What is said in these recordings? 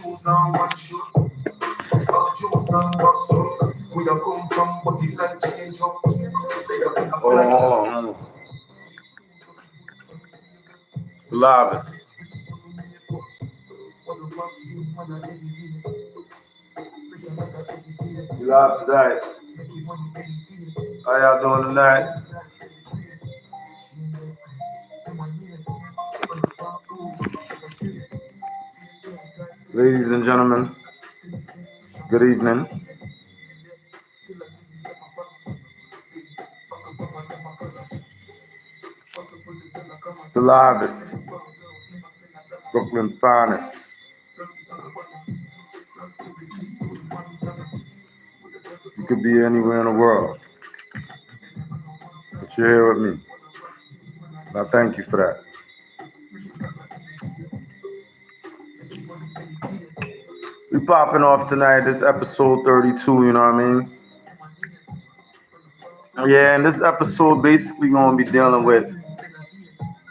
Oh, Lavis. You live today. How y'all doing tonight? Ladies and gentlemen, good evening. It's the Lavis, Brooklyn finest. You could be anywhere in the world, but you're here with me. And I thank you for that. We popping off tonight. This episode 32. You know what I mean? Yeah, and this episode basically gonna be dealing with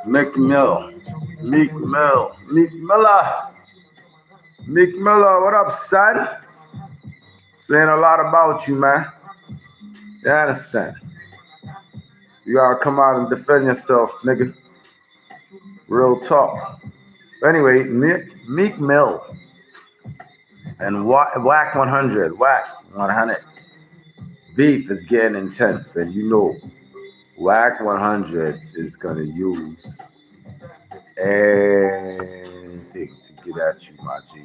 Meek Miller. Meek Miller. What up, son? Saying a lot about you, man. You understand? You gotta come out and defend yourself, nigga. Real talk. Anyway, Meek Mill and Whack 100. Whack 100. Beef is getting intense, and you know Whack 100 is gonna use anything to get at you, my G.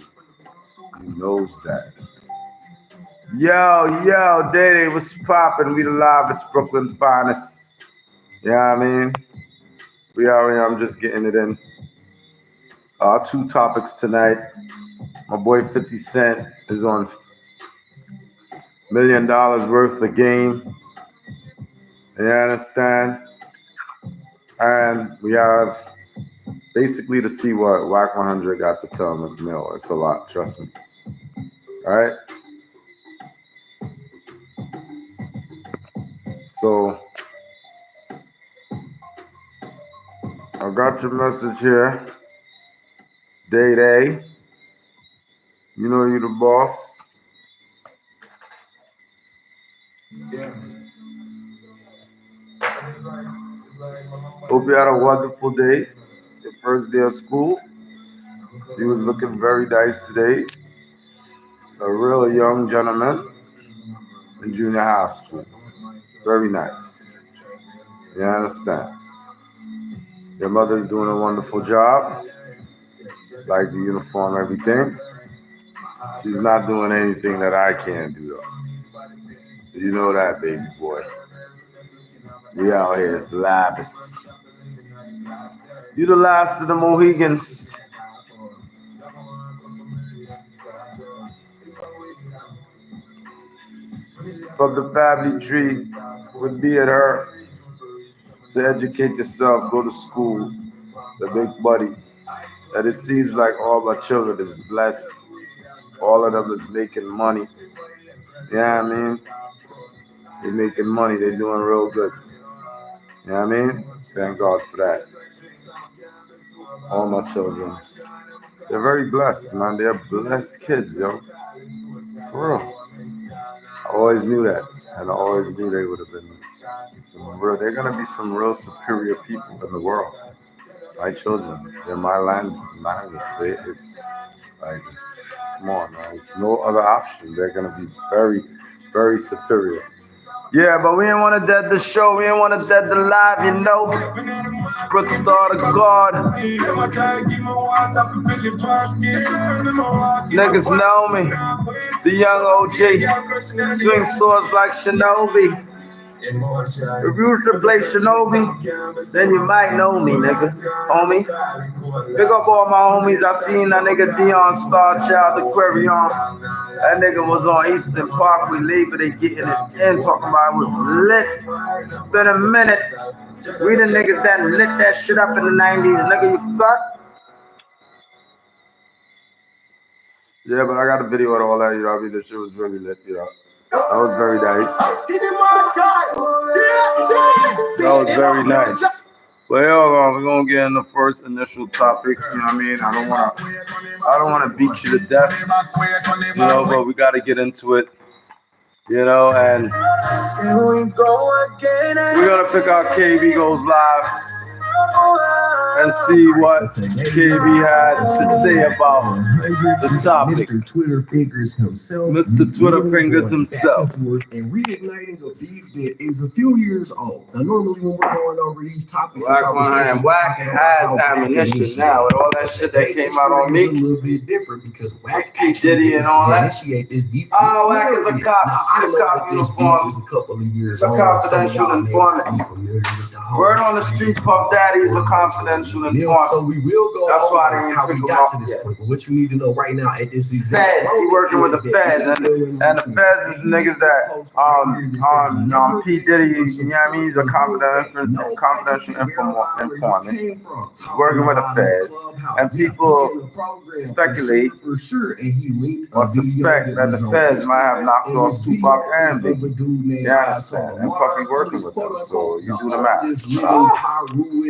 He knows that. Yo, Daddy, what's poppin'? We the livest Brooklyn finest. You know what I mean? We out here, I'm just getting it in. Two topics tonight. My boy 50 Cent is on $1 million worth of game. You understand? And we have basically to see what Whack 100 got to tell Meek Mill. It's a lot, trust me. All right? So, I got your message here. Day. You know you the boss. Yeah. Hope you had a wonderful day. Your first day of school. You was looking very nice today. A real young gentleman in junior high school. Very nice. You understand? Your mother's doing a wonderful job. Like the uniform, everything. She's not doing anything that I can't do though. You know that, baby boy. We out here, it's the Lavis. You the last of the Mohegans. From the family tree would be at her to educate yourself, go to school, the big buddy. And it seems like all my children is blessed. All of them is making money. You know what I mean? They're making money, they're doing real good. You know what I mean? Thank God for that. All my children. They're very blessed, man. They're blessed kids, yo. For real. I always knew that. And I always knew they would have been they're going to be some real superior people in the world. My children, they're my language. It's like, come on, man. There's no other option. They're going to be very, very superior. Yeah, but we didn't want to dead the show. We didn't want to dead the live, you know. Brooke Star to God. Niggas know me. The young OG. Swing swords like Shinobi. If you used to play Shinobi, then you might know me, nigga. Homie. Pick up all my homies. I seen that nigga Dion Star Child Aquarium. That nigga was on Eastern Parkway Labor Day getting it in, talking about it was lit. It's been a minute. We the niggas that lit that shit up in the 90s, nigga, you forgot? Yeah, but I got a video of all that, you know what I mean? That shit was really lit, you know. That was very nice. That was very nice. But yo, we're gonna get in the first initial topic. You know what I mean? I don't wanna beat you to death. You know, but we gotta get into it. You know, and we're gonna pick out KB Goes Live and see what KB has to say about the topic. Twitter fingers himself, Mr. Twitter fingers himself, and reigniting a beef that is a few years old. Now, normally when we're going over these topics, Whack has ammunition now with all that shit that came out on Meek. A little bit different because Whack P. Diddy and all that. Initiate this beef. Whack is a cop. Now, I know that this beef is a couple of years old. Confidential informant. Word on the street, Puff Daddy is a confidential informant. So we will go That's why over how we got to this point. But what you need to know right now at this exact Feds, he working with the Feds, and the Feds is niggas that P. Diddy, you know what I mean? He's a confidential informant. Working with the Feds, and people speculate or suspect that the Feds might have knocked off Tupac and Biggie. Yeah, and Puffy working with them, so you do the math.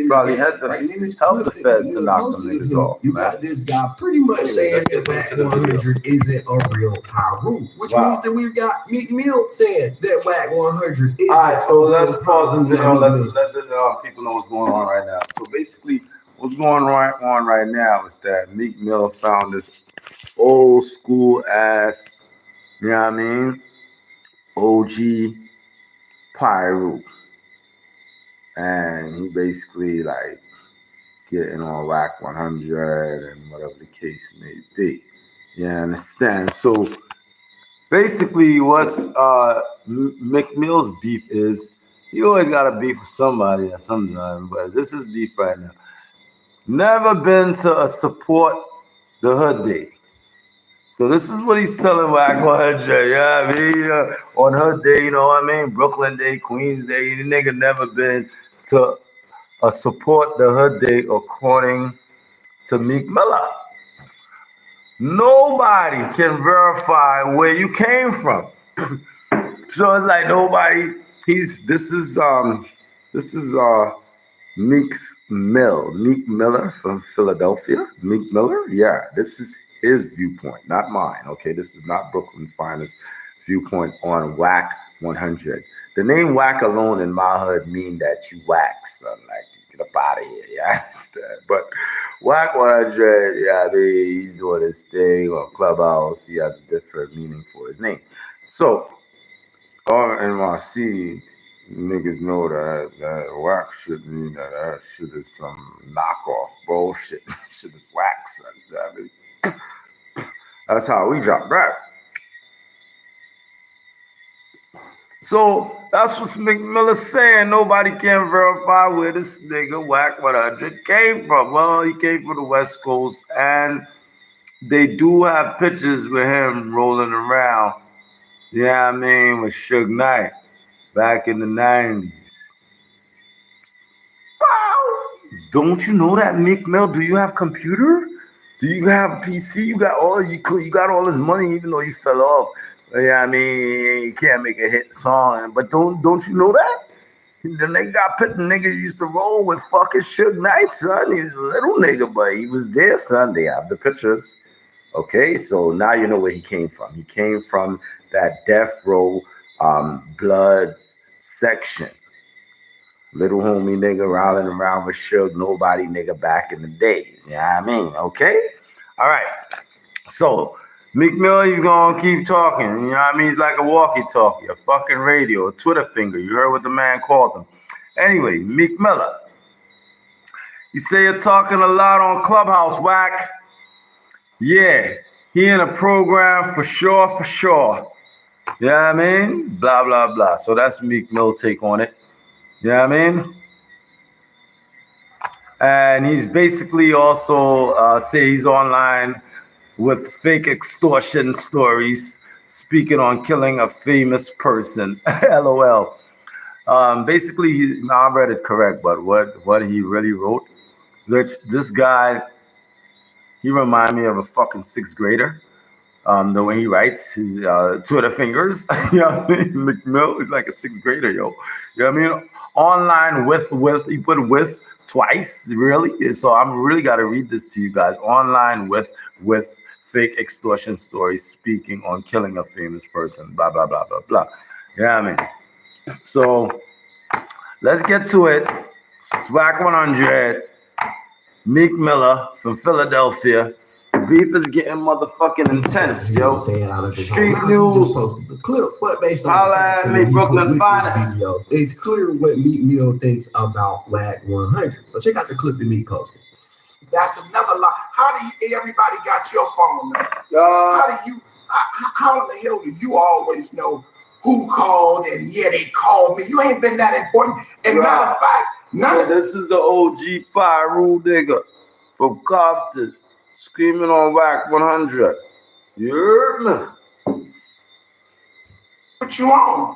Probably help the Feds to knock them niggas off. You got this guy pretty much saying that Whack 100 isn't a real Pyru, which means that we've got Meek Mill saying that Whack 100 is. All right, so let's pause and let the people know what's going on right now. So basically, what's going on right now is that Meek Mill found this old school ass, you know what I mean, OG Pyru, and he basically like getting on Whack 100 and whatever the case may be. You understand? So basically, what's Meek Mill's beef is, he always got a beef with somebody at some time, but this is beef right now. Never been to support the Hood Day. So this is what he's telling Whack 100. Yeah, I mean, on Hood Day, you know what I mean? Brooklyn Day, Queens Day. The nigga never been to support the Hood Day according to Meek Miller. Nobody can verify where you came from. So it's like nobody. This is Meek's Mill. Meek Miller from Philadelphia. Meek Miller, yeah. This is his viewpoint, not mine. Okay, this is not Brooklyn Finest viewpoint on Whack 100. The name Whack alone in my hood mean that you whack, son. Like, get up out of here. You understand? But Whack 100, yeah, I mean, he's doing his thing on Clubhouse. He has a different meaning for his name. So, all NYC niggas know that Whack should mean that shit is some knockoff bullshit. Shit is whack, son. I mean, that's how we drop rap. So that's what Meek Miller's saying. Nobody can verify where this nigga Whack 100 came from. Well, he came from the West Coast, and they do have pictures with him rolling around, you know what I mean, with Suge Knight back in the 90s. Wow! Don't you know that, Meek Mill? Do you have computer? Do you have a PC? You got all this money, even though you fell off. Yeah, I mean, you can't make a hit song, but don't you know that? The nigga used to roll with fucking Suge Knight, son. He was a little nigga, but he was there, son. They have the pictures. Okay, so now you know where he came from. He came from that Death Row Bloods section. Little homie nigga rolling around with Suge, nobody nigga back in the days. You know what I mean? Okay? All right. So Meek Mill, he's gonna keep talking. You know what I mean? He's like a walkie-talkie, a fucking radio, a Twitter finger. You heard what the man called him. Anyway, Meek Miller. You say you're talking a lot on Clubhouse, Whack. Yeah, he in a program for sure. You know what I mean? Blah, blah, blah. So that's Meek Mill take on it. You know what I mean? And he's basically also say he's online with fake extortion stories, speaking on killing a famous person. LOL. Basically, I read it correct, but what he really wrote, which this guy, he reminded me of a fucking sixth grader. The way he writes his Twitter fingers. You know what I mean? McMill is like a sixth grader, yo. You know what I mean? Online with, he put with twice, really. So I'm really got to read this to you guys. Online with fake extortion stories speaking on killing a famous person, blah, blah, blah, blah, blah. You know what I mean? So let's get to it. Swag 100, Meek Miller from Philadelphia. The beef is getting motherfucking intense, yo. Street news. Just posted the clip, but based on Holla at me, Brooklyn finest. video, it's clear what Meek Mill thinks about Whack 100. But check out the clip that Meek posted. That's another lie. How do you? Everybody got your phone number. How do you? How in the hell do you always know who called? And yeah, they called me. You ain't been that important. And matter of fact, none of this is the OG Pyru nigga from Compton screaming on Whack 100. You heard me? Put you on.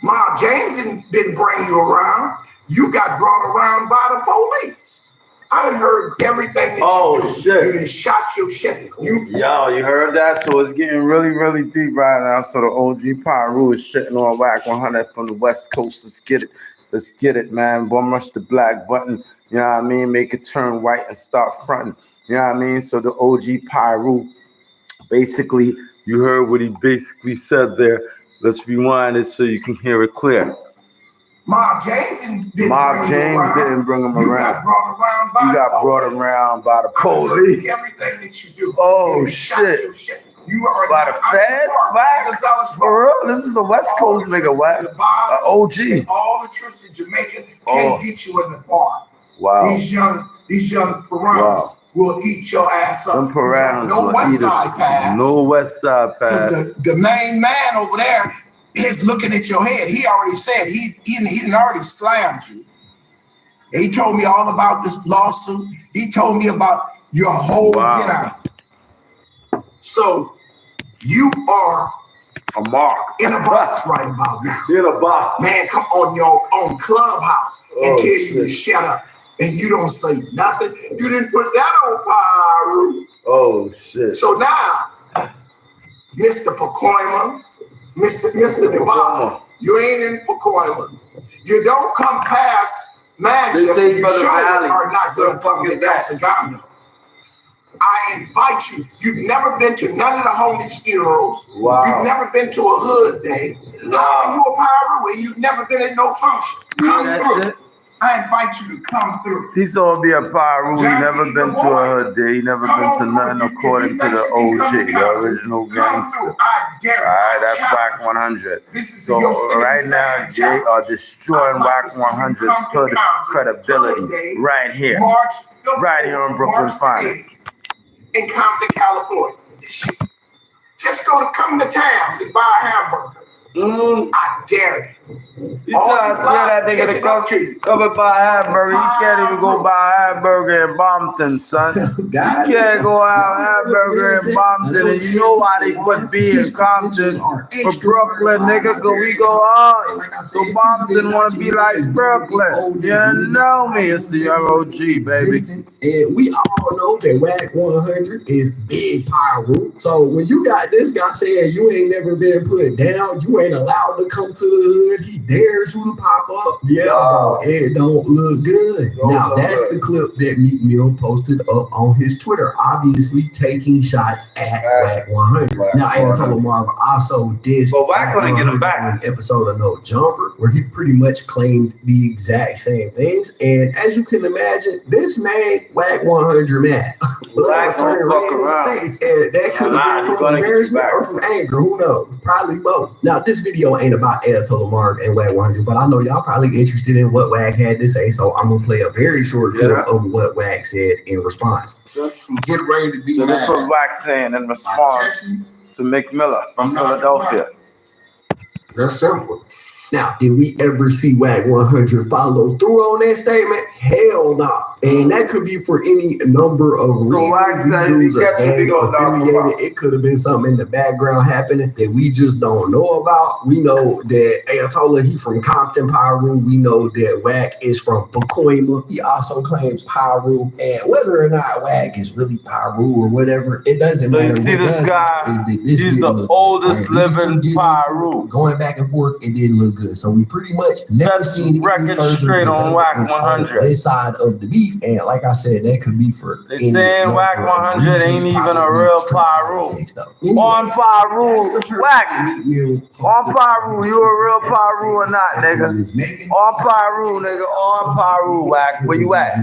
Ma James didn't bring you around. You got brought around by the police. I done heard everything that you do. Shit. You done shot your shit. Yo, you heard that? So it's getting really, really deep right now. So the OG Pyru is shitting on Whack 100 from the West Coast. Let's get it. Let's get it, man. Bum rush the black button. You know what I mean? Make it turn white and start fronting. You know what I mean? So the OG Pyru, basically, you heard what he basically said there. Let's rewind it so you can hear it clear. Mark James didn't bring him around. You got brought around by the police. Everything that you do. Oh, shit. You are by the feds, Whack? For real? This is a West Coast nigga, Whack. OG. All the trips to Jamaica can't get you in the park. Wow. These young piranhas will eat your ass up. Them piranhas no West Side pass. No West Side pass. Because the main man over there is looking at your head. He already said he already slammed you. He told me all about this lawsuit. He told me about your whole get out. So you are a mark in a box right about now. In a box. Man, come on your own Clubhouse and tell you to shut up. And you don't say nothing. You didn't put that on Pyru. Oh shit. So now, Mr. Pacoima, Mr. DeBob, you ain't in Pacoima. You don't come past Manchester. You sure are not going to come to El Segundo. I invite you. You've never been to none of the homies' funerals. Wow. You've never been to a hood day. Wow. How are you a Pyru and you've never been in no function? Come through. It. I invite you to come through. He's all be a Pyru. He never been to a hood day. He never been to nothing according to the OG, the original gangster. All right, that's Whack 100. So right now, they are destroying Whack 100's credibility right here on Brooklyn Finest. In Compton, California. Just come to Towns and buy a hamburger. I dare you. You trying to steal that nigga to come and buy a hamburger. You can't even go buy a hamburger in Bompton, son. You can't go out hamburger in Bompton. And you know why they put B in Compton for Brooklyn, nigga, because we go out. So Bompton want to be like Brooklyn. You know me. It's the young OG, baby. And we all know that Whack 100 is big Pyru. So when you got this guy saying you ain't never been put down, you ain't allowed to come to the hood, he dares you to pop up. Yeah, it don't look good. Now that's the clip that Meek Mill posted up on his Twitter, obviously taking shots at Whack 100. Now Ayatollah Marv also dissed Whack 100 in an episode of No Jumper, where he pretty much claimed the exact same things. And as you can imagine, this made Whack 100 mad. Black don't fuck around. And that could have been from embarrassment or from anger. Who knows? Probably both. Now this video ain't about Ayatollah Marv and Whack 100, but I know y'all probably interested in what Whack had to say, so I'm gonna play a very short clip of what Whack said in response. Get ready to be so this was Whack saying in response to Meek Miller from Philadelphia. That's simple. Now, did we ever see Whack 100 follow through on that statement? Hell no. And that could be for any number of reasons. These dudes are gang affiliated. It could have been something in the background happening that we just don't know about. We know that Ayatollah, he from Compton, Piru. We know that Wack is from Pacoima. He also claims Piru. And whether or not Wack is really Piru or whatever, it doesn't matter. So you see this guy, he's the oldest living Piru. Going back and forth, it didn't look good. So we pretty much never seen record straight on Wack 100. This side of the beef. And like I said, that could be for. They saying Wack 100 ain't even a real Piru. On Piru, Wack. On Piru, you a real Piru or not, nigga? On Piru, nigga. On Piru, Wack. Where you at?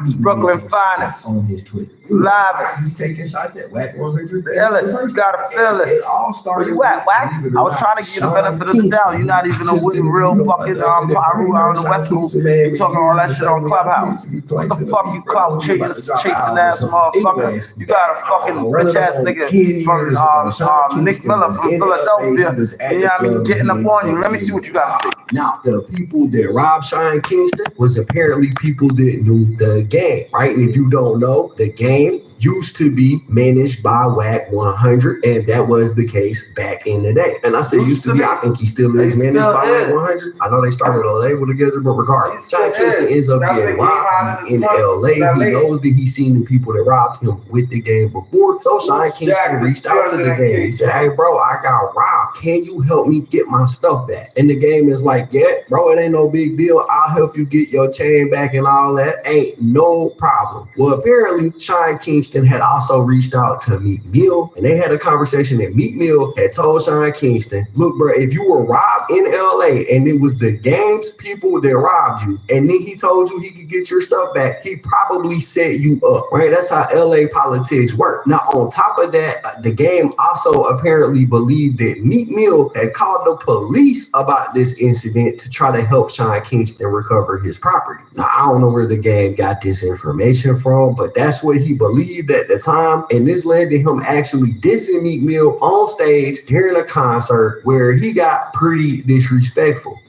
It's Brooklyn finest. On his Twitter. Livest. Taking shots at Wack 100. Ellis, you gotta feel this. Where you at, Wack? I was trying to give you the benefit of the doubt. You're not even a real fucking Piru out on the West Coast. You talking all that shit on Clubhouse. What the fuck you clout chasing ass motherfucker? You got a fucking bitch ass nigga from Nick Miller from Philadelphia. You know what I mean? Getting up on you. Let me see what you got to say. Now, the people that robbed Sean Kingston was apparently people that knew the game, right? And if you don't know, the game used to be managed by Wack 100, and that was the case back in the day. And I say used to be, I think he still is managed by Wack 100. I know they started a label together, but regardless, Sean Kingston ends up getting robbed in LA. He knows that he's seen the people that robbed him with the game before. So Sean Kingston reached out to the game. He said, hey, bro, I got robbed. Can you help me get my stuff back? And the game is like, yeah, bro, it ain't no big deal. I'll help you get your chain back and all that. Ain't no problem. Well, apparently, Sean Kingston had also reached out to Meek Mill, and they had a conversation that Meek Mill had told Sean Kingston, look, bro, if you were robbed in LA and it was the game's people that robbed you, and then he told you he could get your stuff back, he probably set you up, right? That's how LA politics work. Now, on top of that, the game also apparently believed that Meek Mill had called the police about this incident to try to help Sean Kingston recover his property. Now, I don't know where the game got this information from, but that's what he believed at the time, and this led to him actually dissing Meek Mill on stage during a concert where he got pretty disrespectful.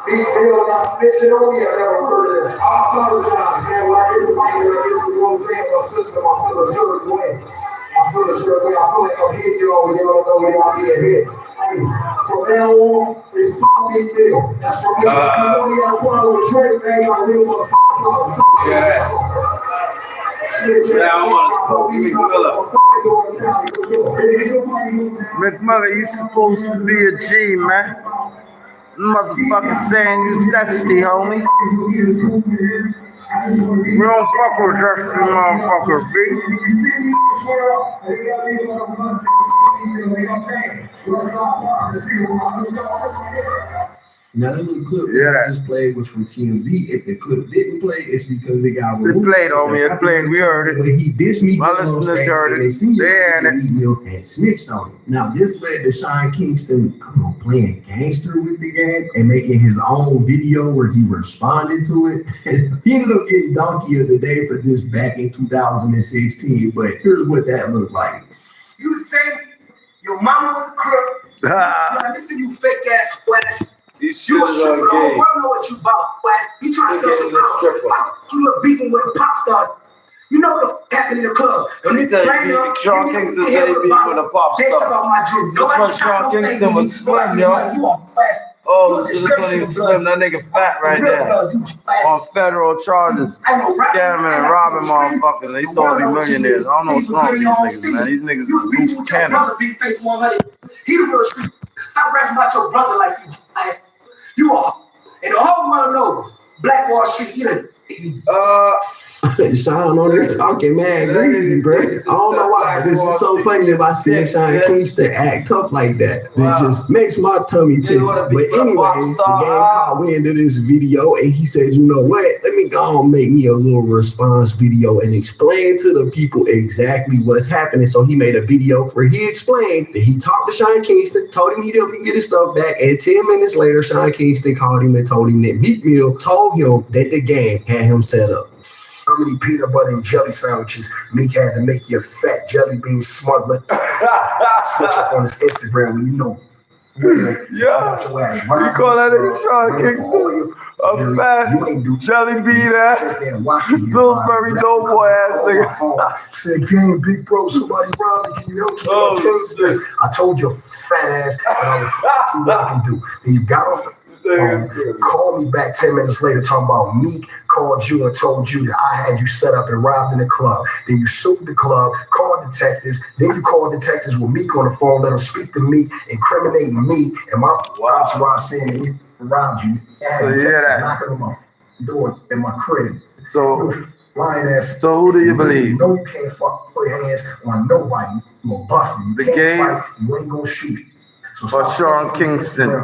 Meek Mill got snitching on me, I never heard of that. I apologize, man, like everybody that gets the wrong thing or system, I feel a certain way. I feel like I'm hitting you over, you don't know when y'all get hit. From now on, it's Meek Mill. That's from me. If you know me out of problem with Drake, man, you're a real motherfucker. Yeah, I want to Meek Miller. Meek Miller, you supposed to be a G, man. Motherfucker saying you sexy, homie. We don't fuck with sexy motherfucker, B. Now, that little clip that I just played was from TMZ. If the clip didn't play, it's because it got removed. It played, homie. It played. We heard it. But he dissed me. My listeners heard it. They heard it. And snitched on him. Now, this led to Sean Kingston, playing gangster with the game and making his own video where he responded to it. He ended up getting Donkey of the Day for this back in 2016. But here's what that looked like. You say your mama was a crook. Listen, you fake ass ass. You a stripper, the whole world know what you about, ass. You trying to sell some girl. You look beefing with a pop star. You know what the happened in the club. And he said, Sean Kingston said he beefing with a pop star. That's why Sean Kingston was slim, yo. Oh, so this one even slim. That nigga fat right there. On federal charges. Scamming and robbing motherfuckers. They supposed to be millionaires. I don't know what's wrong with these niggas, man. These niggas is loose cannons. He the real street. Stop rapping about your brother like you ass. You are. And the whole world knows Black Wall Street, Sean on there talking mad crazy, bro. I don't know why, but this is so funny about seeing Sean Kingston act tough like that. It just makes my tummy tickle. But anyways, the game caught wind of this video, and he said, you know what? Let me go and make me a little response video and explain to the people exactly what's happening. So he made a video where he explained that he talked to Sean Kingston, told him he'd help him get his stuff back, and 10 minutes later, Sean Kingston called him and told him that Meek Mill told him that the game had him set up. How many peanut butter and jelly sandwiches Meek had to make your fat jelly bean smuggler switch up on his Instagram when you know. Yeah, you call that nigga Sean Kingston? A fat jelly bean ass, Pillsbury Doughboy ass nigga. Said, "Gang, big bro, somebody robbed me. Can you help me? Oh, I told your fat ass that I was too what I can do. Then you got off the phone, called me back 10 minutes later talking about Meek called you and told you that I had you set up and robbed in the club. Then you sued the club, called detectives. Then you called detectives with Meek on the phone, let them speak to Meek, incriminating me and my entourage saying that we robbed you. So you hear that? Knocking on my door in my crib. So, lying ass. So who do you believe? No, you can't put hands on nobody. You a buster. You can't fight. You ain't gonna shoot. So or Sean Kingston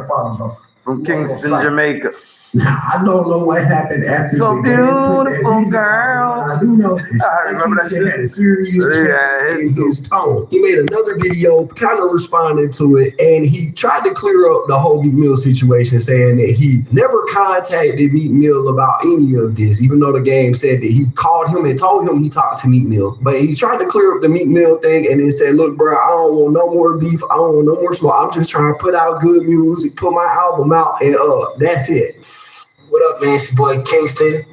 from Kingston, Jamaica. Now, I don't know what happened after so the beautiful girl. I do know I remember that shit had a serious change in his tone. He made another video kind of responding to it, and he tried to clear up the whole Meek Mill situation, saying that he never contacted Meek Mill about any of this, even though the game said that he called him and told him he talked to Meek Mill. But he tried to clear up the Meek Mill thing and then said, look, bro, I don't want no more beef. I don't want no more smoke. I'm just trying to put out good music, put my album out, and that's it. What up, man? It's your boy Kingston.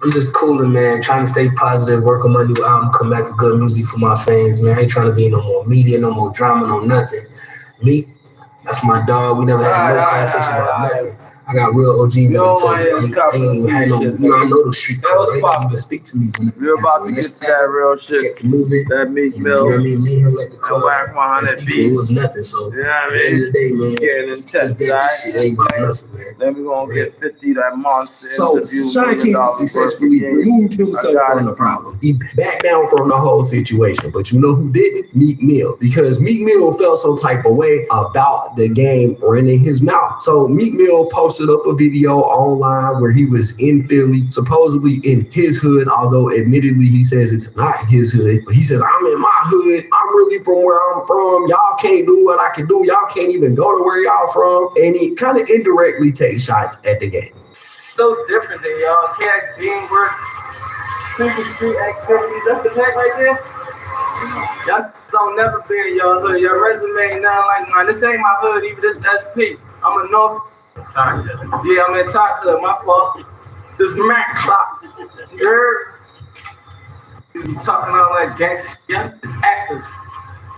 I'm just cooling, man. Trying to stay positive, work on my new album, come back with good music for my fans, man. I ain't trying to be no more media, no more drama, no nothing. Meek, that's my dog. We never had no conversation about nothing. I got real OGs that tell you, I know the street code. They don't even speak to me. We're about to get to that real shit. That Meek Mill. You know what I mean? Me and him like the club. Whack 100 beef. It was nothing. So, you know what I mean? At the end of the day, man, getting in test, this shit ain't about nothing, man. Then we're going to get 50 that monster. So, Sean Kingston successfully removed himself from the problem. He backed down from the whole situation. But you know who didn't? Meek Mill. Because Meek Mill felt some type of way about the game running his mouth. So, Meek Mill posted up a video online where he was in Philly, supposedly in his hood, although admittedly he says it's not his hood, but he says, I'm in my hood, I'm really from where I'm from, y'all can't do what I can do, y'all can't even go to where y'all from, and he kind of indirectly takes shots at the game. So different than y'all, KX Beanwork, Simple Street activities, that's the neck right there? Y'all don't never be in your hood, your resume ain't nothing like mine, this ain't my hood either, this SP, I'm a North. Yeah, I'm in top hood, my fault. This Mac clock. You heard? You be talking all that gangster shit. It's actors.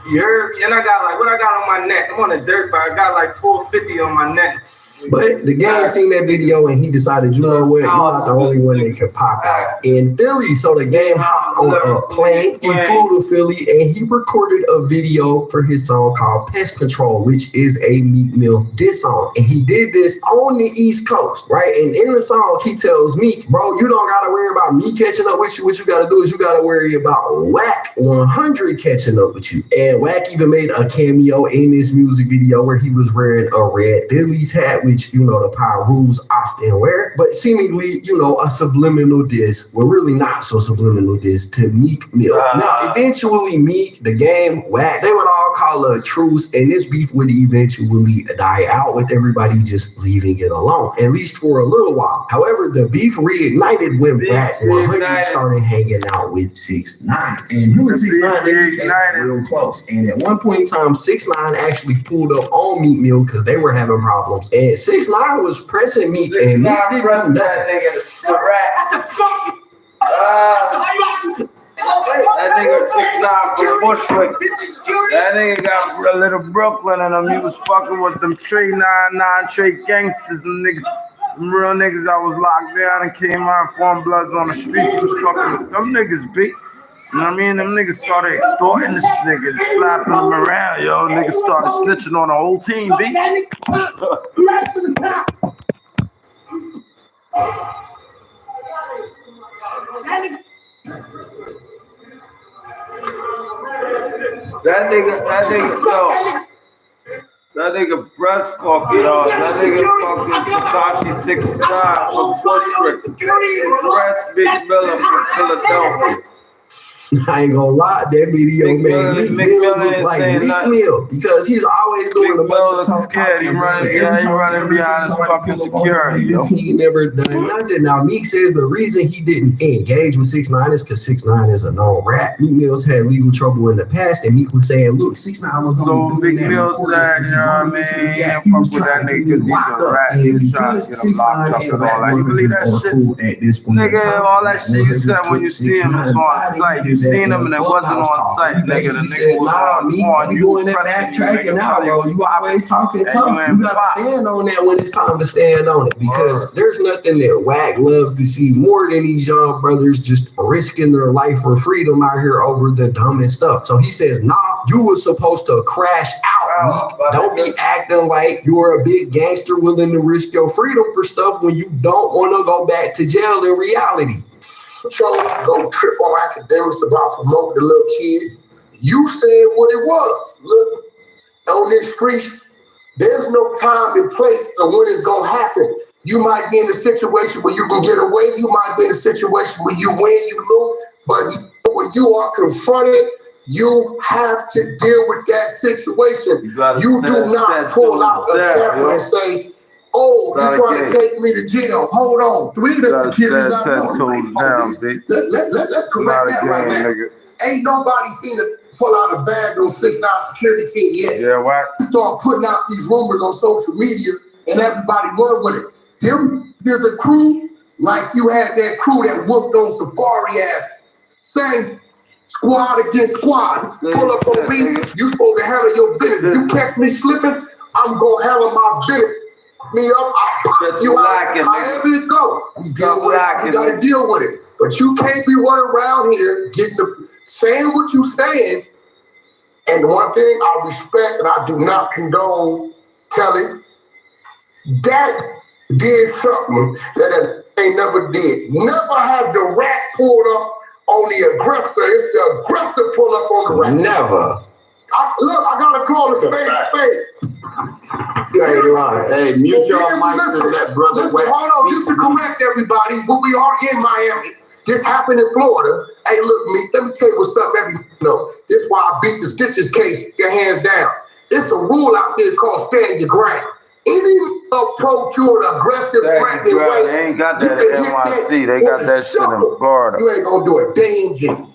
You heard me? And I got like, what I got on my neck? I'm on a dirt bike. I got like 450 on my neck. But the game seen that video and he decided, you know what, you're not the only one that can pop out in Philly. So the game hopped on a plane, he flew to Philly, and he recorded a video for his song called Pest Control, which is a Meek Mill diss song. And he did this on the East Coast, right? And in the song, he tells Meek, bro, you don't gotta worry about me catching up with you. What you gotta do is you gotta worry about Whack 100 catching up with you. And Whack even made a cameo in this music video where he was wearing a red Phillies hat, which, you know, the Power Rules often wear, but seemingly, you know, a subliminal diss, well, really not so subliminal diss to Meek Mill. Now, eventually, Meek, the game, Whack, they would all call a truce, and this beef would eventually die out with everybody just leaving it alone, at least for a little while. However, the beef reignited when Whack 100 started hanging out with 6ix9ine, and him and 6ix9ine reignited real close. And at one point in time, 6ix9ine actually pulled up on Meek Mill because they were having problems, and 6ix9ine was pressing Meek, and Meek didn't do nothing. That nigga 6'9" from Bushwick. That nigga got a little Brooklyn in him. He was fucking with them Trey 99 Trey gangsters, them niggas, them real niggas that was locked down and came out formed bloods on the streets. He was fucking with them niggas, B. You know what I mean? Them niggas started extorting this nigga, slapping him around, yo. Niggas started snitching on the whole team, B. That nigga breast fucking off. That nigga fucking Takashi 6'9" from Bushwick. Breast Big Miller from Philadelphia. I ain't gonna lie, that video made Meek Mill look like Meek Mill because he's always doing a bunch of tough talking. He running behind his fucking security. He never done nothing. Now Meek says the reason he didn't engage with 6ix9ine is because 6ix9ine is a known rat. Meek Mill's had legal trouble in the past, and Meek was saying, "Look, 6ix9ine was only doing that recording because he wanted to get. He was trying to get me locked up, and because 6ix9ine and Wack 100 are cool at this point in time, all that shit you said when you see him is on site. You seen him and it wasn't on site, nigga. The nigga was on. You doing that backtracking now, bro. You always talking tough. You gotta stand on that when it's time to stand on it, because there's nothing that Wack loves to see more than these young brothers just risking their life for freedom out here over the dumbest stuff. So he says, nah, you were supposed to crash out, Meek. Don't be acting like you're a big gangster willing to risk your freedom for stuff when you don't want to go back to jail in reality. Chose to go trip on academics about promoting the little kid. You said what it was. Look, on this street, there's no time and place to when it's gonna happen. You might be in a situation where you can get away. You might be in a situation where you win, you lose. But when you are confronted, you have to deal with that situation. You do not pull out a camera and say, "Oh, you're trying to take me to jail. Hold on." 3 of the securities I know. Let's correct that right now. Ain't nobody seen it pull out a bag on 6ix9ine security team yet. Yeah, why? Start putting out these rumors on social media and everybody run with it. There's a crew like you had that crew that whooped on Safari ass. Same squad against squad. Pull up on me, you supposed to handle your business. You catch me slipping, I'm gonna handle my business. Me up, I pop you out, however it go. You gotta deal with it. But you can't be running around here saying what you saying. And one thing I respect and I do not condone telling, that did something that they never did. Never have the rat pulled up on the aggressor. It's the aggressor pull up on the rat. Never. I gotta call a spade. You ain't lying. Hey, mute your mics and let brother Listen, hold on, just to correct everybody, but we are in Miami. This happened in Florida. Hey, look, Meek, let me tell you what's up, This is why I beat the Stitches case, your hands down. It's a rule out there called stand your ground. Any approach you an aggressive, threatening way, they ain't got that in NYC. They got that shit in Florida. You ain't gonna do a dang thing.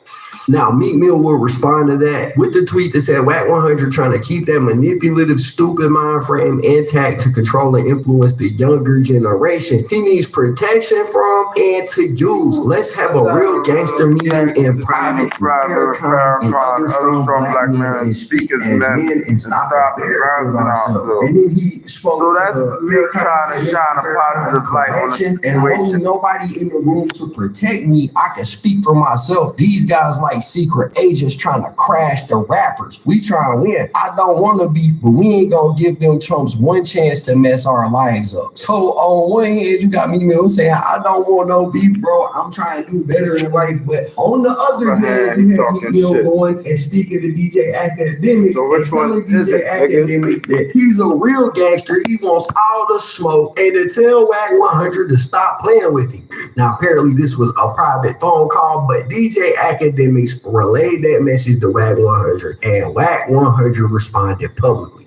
Now, Meek Mill will respond to that with the tweet that said, Wack 100 trying to keep that manipulative, stupid mind frame intact to control and influence the younger generation. He needs protection from and to use. Let's have a real gangster meeting in private with Farrakhan and other strong black men and speak as men and stop embarrassing ourselves. And then he spoke so that's me trying to shine a positive light on the situation. And only nobody in the room to protect me. I can speak for myself. These guys like secret agents trying to crash the rappers. We try to win. I don't want to beef, but we ain't gonna give them chumps one chance to mess our lives up. So on one hand, you got Meek Mill saying, I don't want no beef, bro. I'm trying to do better in life. But on the other hand, you have Meek Mill going and speaking to DJ Academics and telling DJ Academics that he's a real gangster. He wants all the smoke and to tell Wack 100 to stop playing with him. Now, apparently this was a private phone call, but DJ Academics relayed that message to Wack 100, and Wack 100 responded publicly.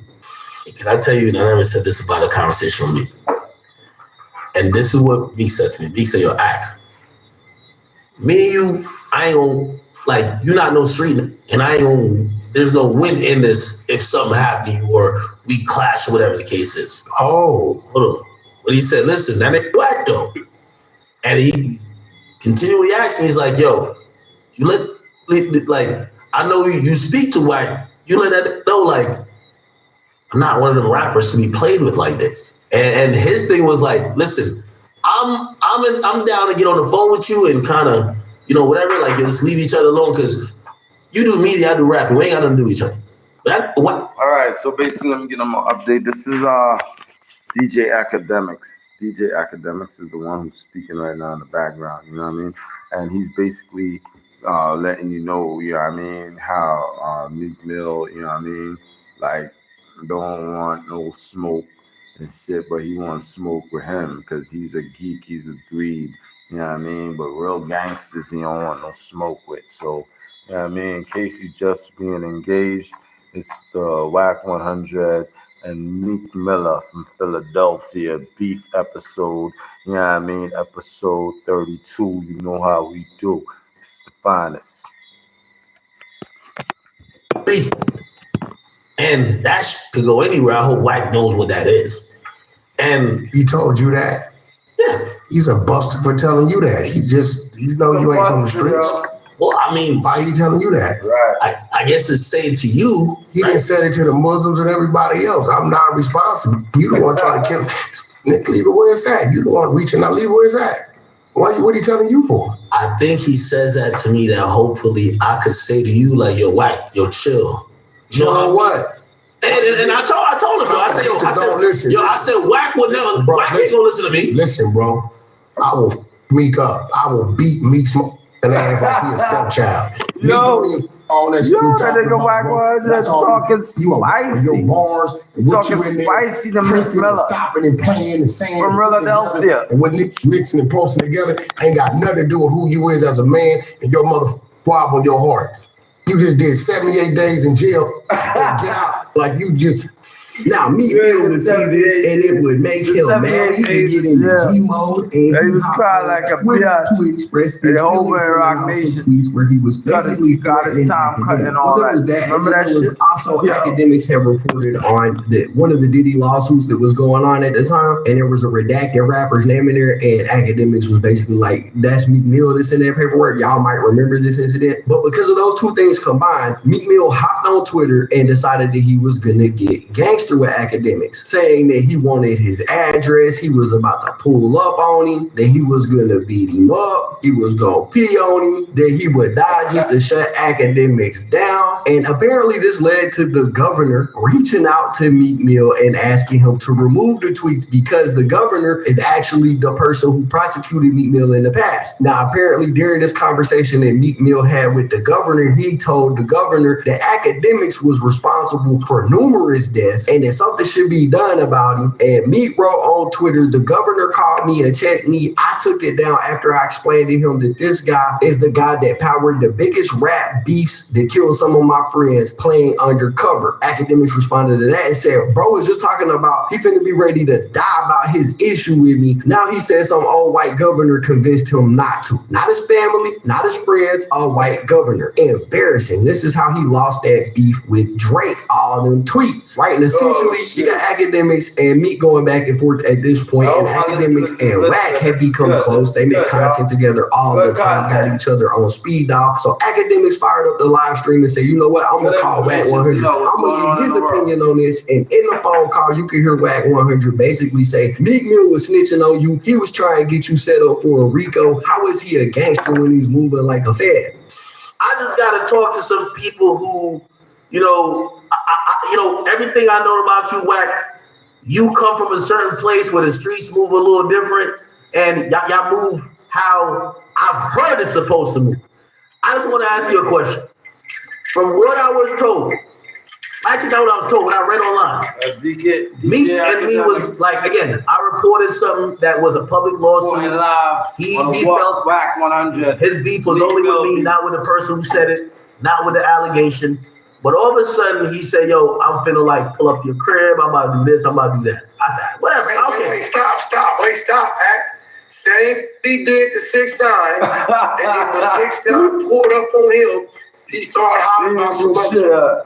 Can I tell you, and I never said this about a conversation with me, and this is what Meek said to me. Meek said, yo, Ack, me and you, I ain't gonna, like, you're not no street, and I ain't gonna, there's no win in this if something happened to you or we clash or whatever the case is. Oh, hold on. But he said, listen, that ain't Wack though. And he continually asked me, he's like, yo, you like, I know you speak to Wack, you let that know, like, I'm not one of them rappers to be played with like this. And his thing was like, listen, I'm down to get on the phone with you and kind of, whatever, like, just leave each other alone, because you do media, I do rapping. We ain't got nothing to do with each other. All right, so basically, let me get them an update. This is DJ Academics. DJ Academics is the one who's speaking right now in the background, you know what I mean? And he's basically letting you know, how Meek Mill, like, don't want no smoke and shit, but he wants smoke with him because he's a geek, he's a dweeb, you know what I mean? But real gangsters, he don't want no smoke with. So Yeah, I mean, in case you just being engaged, it's the Whack 100 and Meek Miller from Philadelphia beef episode. Yeah, I mean, episode 32. You know how we do. It's the finest. And that could go anywhere. I hope Wack knows what that is. And he told you that. Yeah. He's a buster for telling you that. He just, you ain't from the streets. Well, I mean, why are you telling you that? Right. I guess it's saying to you. He didn't say it to the Muslims and everybody else. I'm not responsible. You don't want to try to kill him. Nick, leave it where it's at. You don't want to reach and not leave it where it's at. What are he telling you for? I think he says that to me that hopefully I could say to you, like, yo, Wack, yo, chill. You know what? And I told him, bro. I said, Wack would never. Bro, Wack ain't gonna listen to me. Listen, bro. I will Meek up. I will beat Meek's ass like he a stepchild. All that Yo, that nigga Whack 100 talking spicy. Your bars, talking spicy to Meek Miller. Stopping and playing and saying from Philadelphia. And what mixing and posting together ain't got nothing to do with who you is as a man and your mother on your heart. You just did 78 days in jail and get out like you just. Now, Meek Mill would see this and it would make him mad. He would get into G mode and he was crying like a bitch to express his feelings in Rock Nation tweets where he was basically got his time cutting all that. Was that. Remember that was also academics have reported on one of the Diddy lawsuits that was going on at the time, and there was a redacted rapper's name in there, and academics was basically like, that's Meek Mill that's in that paperwork. Y'all might remember this incident. But because of those two things combined, Meek Mill hopped on Twitter and decided that he was gonna get gangster with academics, saying that he wanted his address, he was about to pull up on him, that he was gonna beat him up, he was gonna pee on him, that he would die just to shut academics down. And apparently this led to the governor reaching out to Meek Mill and asking him to remove the tweets because the governor is actually the person who prosecuted Meek Mill in the past. Now, apparently during this conversation that Meek Mill had with the governor, he told the governor that academics was responsible for numerous deaths and that something should be done about him. And Meek wrote on Twitter, the governor called me and checked me. I took it down after I explained to him that this guy is the guy that powered the biggest rap beefs that killed some of my friends playing undercover. Academics responded to that and said, bro was just talking about he finna be ready to die about his issue with me. Now he said some old white governor convinced him not to. Not his family, not his friends, a white governor. Embarrassing. This is how he lost that beef with Drake. All them tweets, right? And essentially, you got academics and Meek going back and forth at this point, and academics and Wack have become close. They make content together all the time, got each other on speed dial. So academics fired up the live stream and said, you know what, I'm gonna call Wack 100. I'm gonna get his opinion on this. And in the phone call, you can hear Wack 100 basically say, Meek Mill was snitching on you. He was trying to get you set up for a RICO. How is he a gangster when he's moving like a fed? I just gotta talk to some people who, everything I know about you, Wack, you come from a certain place where the streets move a little different, and y'all move how I've heard it's supposed to move. I just want to ask you a question. From what I was told, actually not what I was told, what I read online, Meek and me was like, again, I reported something that was a public lawsuit. He felt Whack 100. His beef was only with me, not with the person who said it, not with the allegation. But all of a sudden, he said, yo, I'm finna like pull up to your crib. I'm about to do this. I'm about to do that. I said, whatever. Wait, stop, Pat. Same he did to 6ix9ine. And then when 6ix9ine pulled up on him, he started hollering about some other.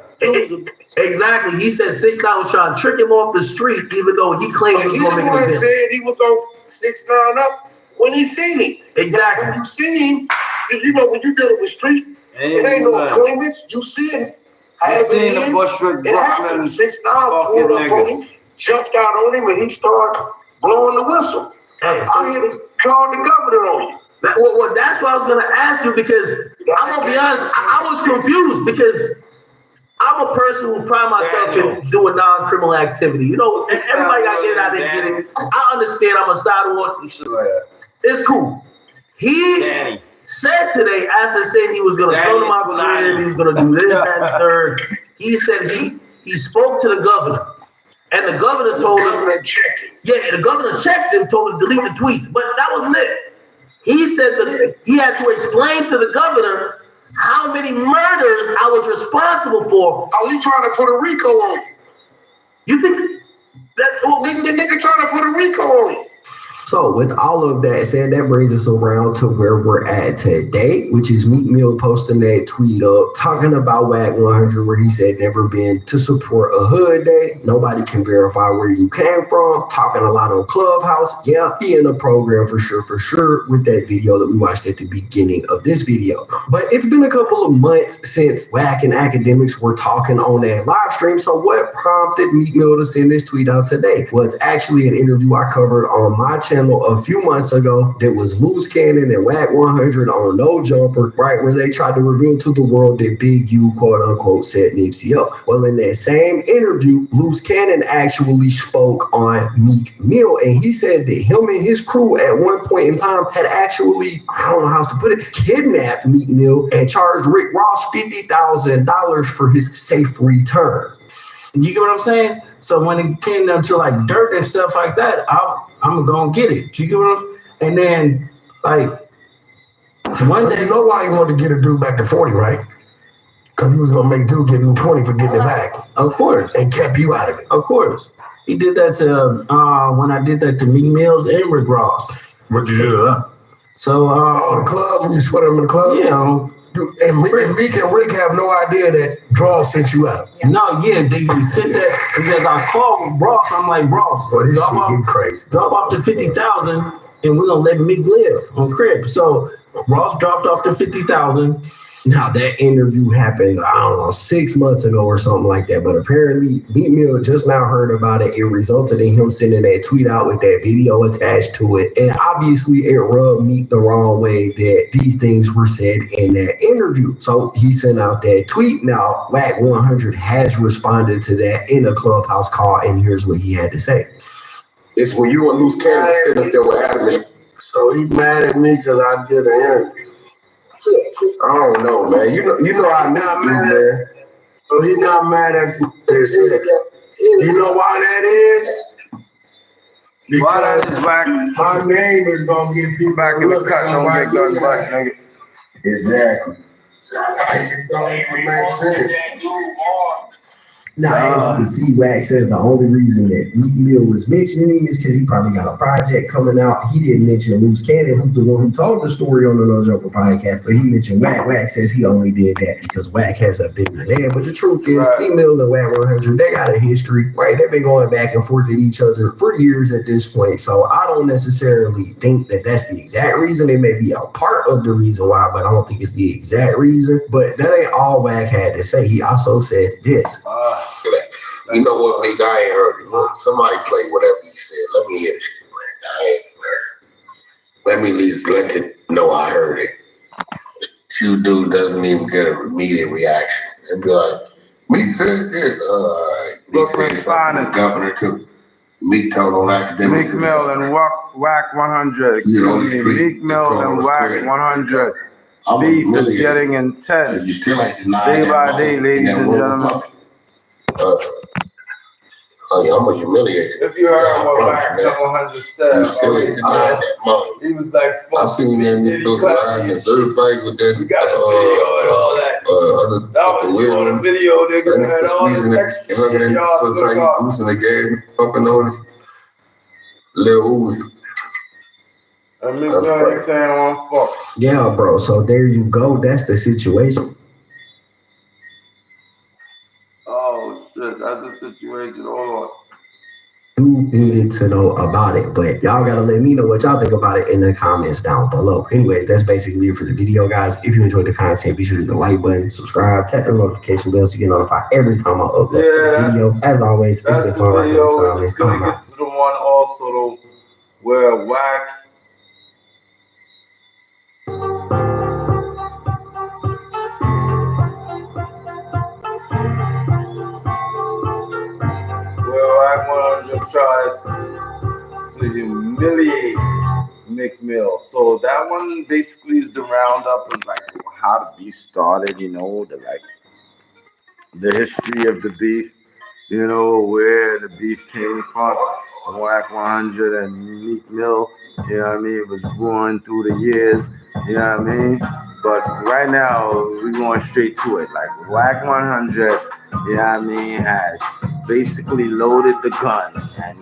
Exactly. He said 6ix9ine was trying to trick him off the street, even though he claimed he was going to make it. He said he was going to 6ix9ine up when he seen him. Exactly. When you see him, when you're dealing with street, it ain't no claimants. You see him. I seen the Bushwick Brooklyn 6ix9ine pulled up on him, jumped out on him, and he started blowing the whistle. Hey, I hear him call the governor on you. Well, that's what I was going to ask you, because I'm going to be honest, I was confused because I'm a person who pride myself in doing non-criminal activity. Everybody got to get it, I didn't get it. I understand I'm a sidewalk. It's cool. He said today, after saying he was going to come to my crib, he was going to do this, that, and third, he said he spoke to the governor. And the governor told him, the governor checked him, told him to delete the tweets, but that wasn't it. He said that he had to explain to the governor how many murders I was responsible for. Oh, you trying to put a Rico on? You think that's what The nigga trying to put a Rico on. So with all of that said, that brings us around to where we're at today, which is Meek Mill posting that tweet up talking about Whack 100, where he said never been to support a hood day. Nobody can verify where you came from. Talking a lot on Clubhouse. Yeah, he in the program for sure with that video that we watched at the beginning of this video. But it's been a couple of months since Whack and Academics were talking on that live stream. So what prompted Meek Mill to send this tweet out today? Well, it's actually an interview I covered on my channel a few months ago that was Loose Cannon and Whack 100 on No Jumper, right, where they tried to reveal to the world that Big U, quote unquote, set Nipsey up. Well, in that same interview, Loose Cannon actually spoke on Meek Mill, and he said that him and his crew at one point in time had actually, I don't know how else to put it, kidnapped Meek Mill and charged Rick Ross $50,000 for his safe return. You get what I'm saying? So when it came down to like dirt and stuff like that, I'm gonna get it. You get what I'm saying? And then like one day, you know why he wanted to get a dude back to 40, right? Because he was gonna make dude give him 20 for getting it back. Of course. And kept you out of it. Of course. He did that to when I did that to Meek Mills and Rick Ross. What'd you do to that? So the club, when you sweat him in the club? Yeah. And Meek and Rick have no idea that Draw sent you out. No, yeah, they sent that because I called Ross. I'm like, Ross, boy, this shit getting crazy. Drop off the 50,000 and we're gonna let Meek live on crib. So Ross dropped off the 50,000. Now that interview happened, I don't know, 6 months ago or something like that. But apparently, Meek Mill just now heard about it. It resulted in him sending that tweet out with that video attached to it. And obviously, it rubbed Meek the wrong way that these things were said in that interview. So he sent out that tweet. Now, Whack 100 has responded to that in a Clubhouse call, and here's what he had to say. It's when you and Loose Cannon sit up there with Adam. So he mad at me because I did an interview. I don't know, man. You know I not mad, man. So he's not mad at you. You know why that is? Because why that is Whack? My name is gonna get people back in the cut. Don't get done back, nigga. Exactly. It don't even make sense. Now, as you can see, Whack says the only reason that Meek Mill was mentioning him is because he probably got a project coming out. He didn't mention Loose Cannon, who's the one who told the story on the No Jumper podcast, but he mentioned Whack. Whack says he only did that because Whack has a bigger name. But the truth is, Meek Mill and Whack 100, they got a history, right? They've been going back and forth at each other for years at this point. So I don't necessarily think that that's the exact reason. It may be a part of the reason why, but I don't think it's the exact reason. But that ain't all Whack had to say. He also said this. You know what, Meek? I ain't heard it. Look, somebody play whatever you said. Let me hear it. I ain't heard it. Let me at least let it know I heard it. You dude doesn't even get an immediate reaction. They'd be like, Meek said this. All right. Meek said governor too. Meek told on academic. Meek Mill and Whack 100. Excuse me. Meek Mill and Whack 100. Beef is getting intense. You still ain't denying day by day, ladies and gentlemen. Oh yeah, I'm gonna humiliate you. If you heard what Whack 100 said, he was like, I seen that nigga riding the dirt bike with that. We got the video and all that. That was on the video, nigga. And all this extra shit, y'all look up. Goose in the gas, pumping on his little ooze. And Meek Mill ain't saying one fuck. Yeah, bro. So there you go. That's the situation. Oh shit, that's the situation. Hold on. You needed to know about it, but y'all gotta let me know what y'all think about it in the comments down below. Anyways, that's basically it for the video, guys. If you enjoyed the content, be sure to hit the like button, subscribe, tap the notification bell so you get notified every time I upload a video. As always, it's been fun right now. Let's get to the one also though, where Whack. Whack 100 tries to humiliate Meek Mill. So that one basically is the roundup of like how the beef started, you know, the history of the beef, you know, where the beef came from, Whack 100 and Meek Mill. You know what I mean? It was growing through the years. You know what I mean? But right now, we're going straight to it. Like Whack 100, you know what I mean, has basically loaded the gun and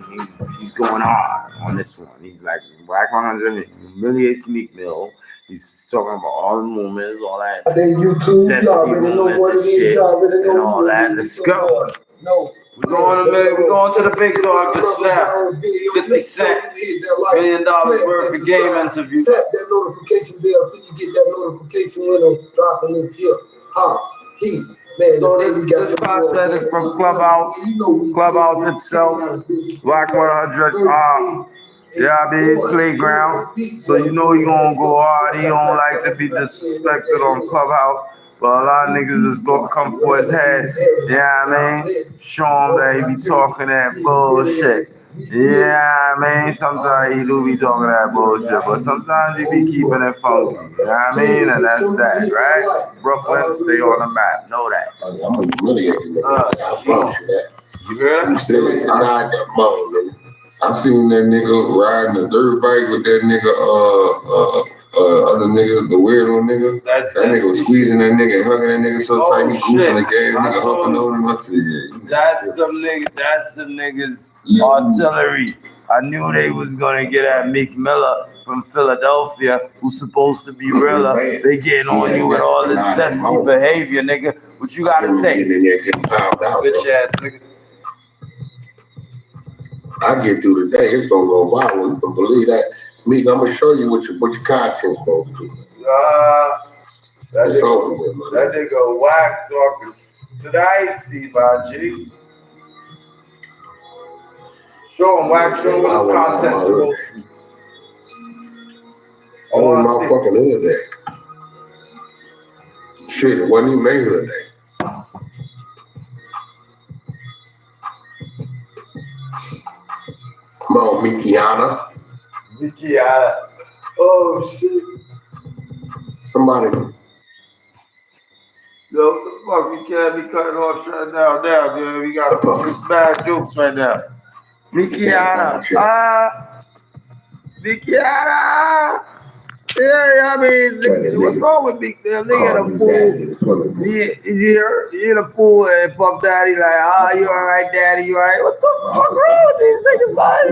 he's going hard on this one. He's like, Whack 100 humiliates Meek Mill. He's talking about all the movements, all that. Then YouTube, y'all already know what it is. Y'all already know and all that. Let's go. No. We're going to the big dog just now. 50 Cent, $1 million worth of game interview. Tap that notification bell so you get that notification when I'm dropping this here. Heat. Man, so this content is from Clubhouse itself, Black 100, yeah, I mean, playground. So you know he gonna go hard. He don't like to be disrespected on Clubhouse. But a lot of niggas is gonna come for his head. Yeah, I mean, show him that he be talking that bullshit. Yeah, I mean, sometimes he do be talking that bullshit, but sometimes he be keeping it funky. You know what I mean? And that's that, right? Brooklyn, stay on the map. Know that. I'm gonna humiliate you, nigga. I promise you that. You heard? You said it. I'm not that mom, nigga. I seen that nigga riding a dirt bike with that nigga, other nigga, the weirdo nigga. That nigga was squeezing that nigga and hugging that nigga so tight, he goosing the gas, nigga humping on him. I said, yeah. That's the niggas artillery. I knew they was gonna get at Meek Miller from Philadelphia, who's supposed to be realer. They getting on you with all this zesty behavior, nigga. What you gotta say? Bitch ass nigga. I get through the day, it's gonna go viral. You can believe that. Meek, I'm gonna show you what your content's supposed to do. That nigga Whack talking to the icy, my G. Show him Whack, show him what his content's supposed to be. I want my fucking hood day. Shit, it wasn't even made hood day. Come on, Mikiana. Oh shit. Somebody. Yo, what the fuck? We can't be cutting off right now, man. We got bad jokes right now. Mikiana. Mikiana. Yeah, I mean, what's wrong with Meek? Nigga in the pool. He in the pool and Puff Daddy like, you alright, Daddy, you alright? What the fuck wrong with these niggas, man?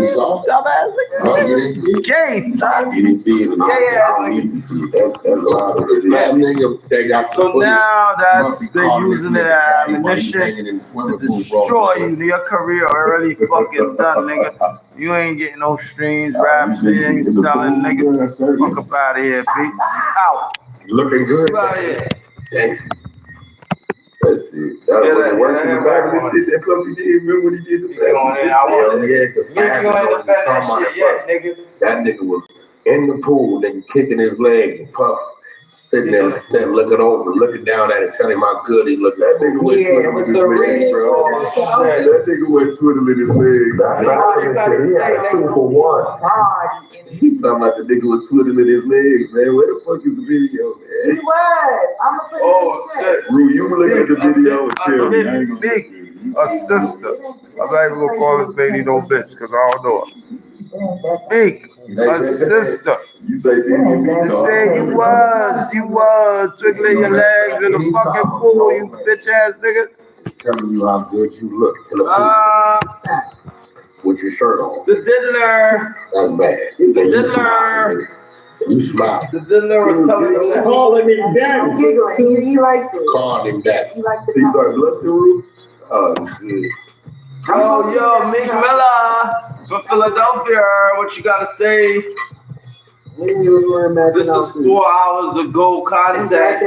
Dumbass niggas. Gay, son. You didn't see it. That's a lot of nigga that got. So now they're using it as ammunition to destroy you. Your career already fucking done, nigga. You ain't getting no streams, raps, you ain't selling, nigga. Fuck up out of here, B. Out. Looking good. Get out of here. Thank you. That's it. That was the worst thing about this shit that Puffy did. Remember what he did to that nigga was in the pool, nigga kicking his legs and Puff sitting there looking over, looking down at it, telling him how good he looked. That nigga went twiddling his legs, bro. That nigga went twiddling his legs. He had a 2 for 1. He talking about the nigga was twiddling his legs, man. Where the fuck is the video, man? He was. I'm gonna put it in the chat. Rue, you look at the video and tell me. Big, a sister. I'm not even gonna call this lady no bitch because I don't know her. Meek, a sister. You say you say you was twiddling your legs in the fucking pool, you bitch ass nigga. Telling you how good you look in the pool. With your shirt on. The diddler. That's bad. The diddler. You smile. The diddler was telling him that. Calling him daddy. He liked it. Called him daddy. He liked He started blusting, Rue. Oh, shit. Oh, yo, Meek Miller from Philadelphia. What you gotta say? This is 4 hours ago contact.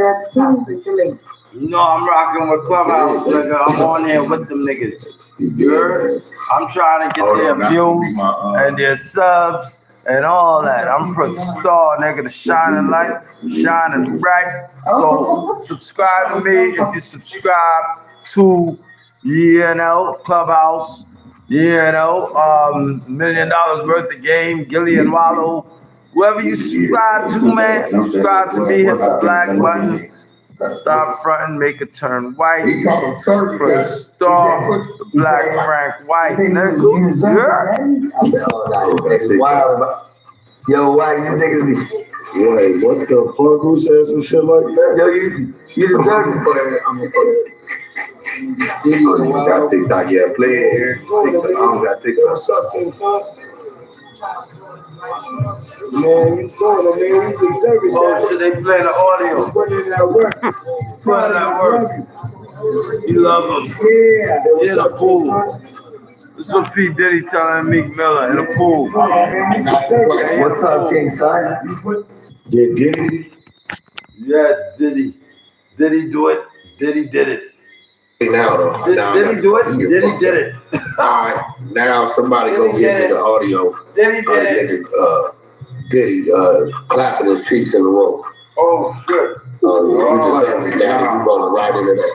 You know I'm rocking with Clubhouse, nigga. I'm on here with them niggas. You heard? I'm trying to get their views and their subs and all that. I'm putting star, nigga, the shining light, shining bright. So subscribe to me if you subscribe to, Clubhouse, $1 million worth of game, Gilly and Wallow. Whoever you subscribe to, man, subscribe to me, hit the black button. Stop fronting, make it turn white. Put a star, Black Frank White. Yo, why you niggas be? Wait, what the fuck? Who said some shit like that? Yo, you deserve it. I'm gonna put it. You got TikTok, yeah. Play it here. I don't got TikTok. What's up, King Son? Man, you doing it, man. You deserve it. Oh, shit, they playing the audio. Putting in that work. Putting that work. You love them. Yeah, In the pool. This is what P. Diddy telling Meek Miller in the pool. What's up, King Son? Yeah, Diddy. Yes, Diddy. Diddy do it. Diddy did it. Now though. Did he do it? Diddy did it. Alright, now somebody go get me the audio. Diddy did it. Diddy clapping his cheeks in the room. Oh, shit. You just said that you gonna ride into that.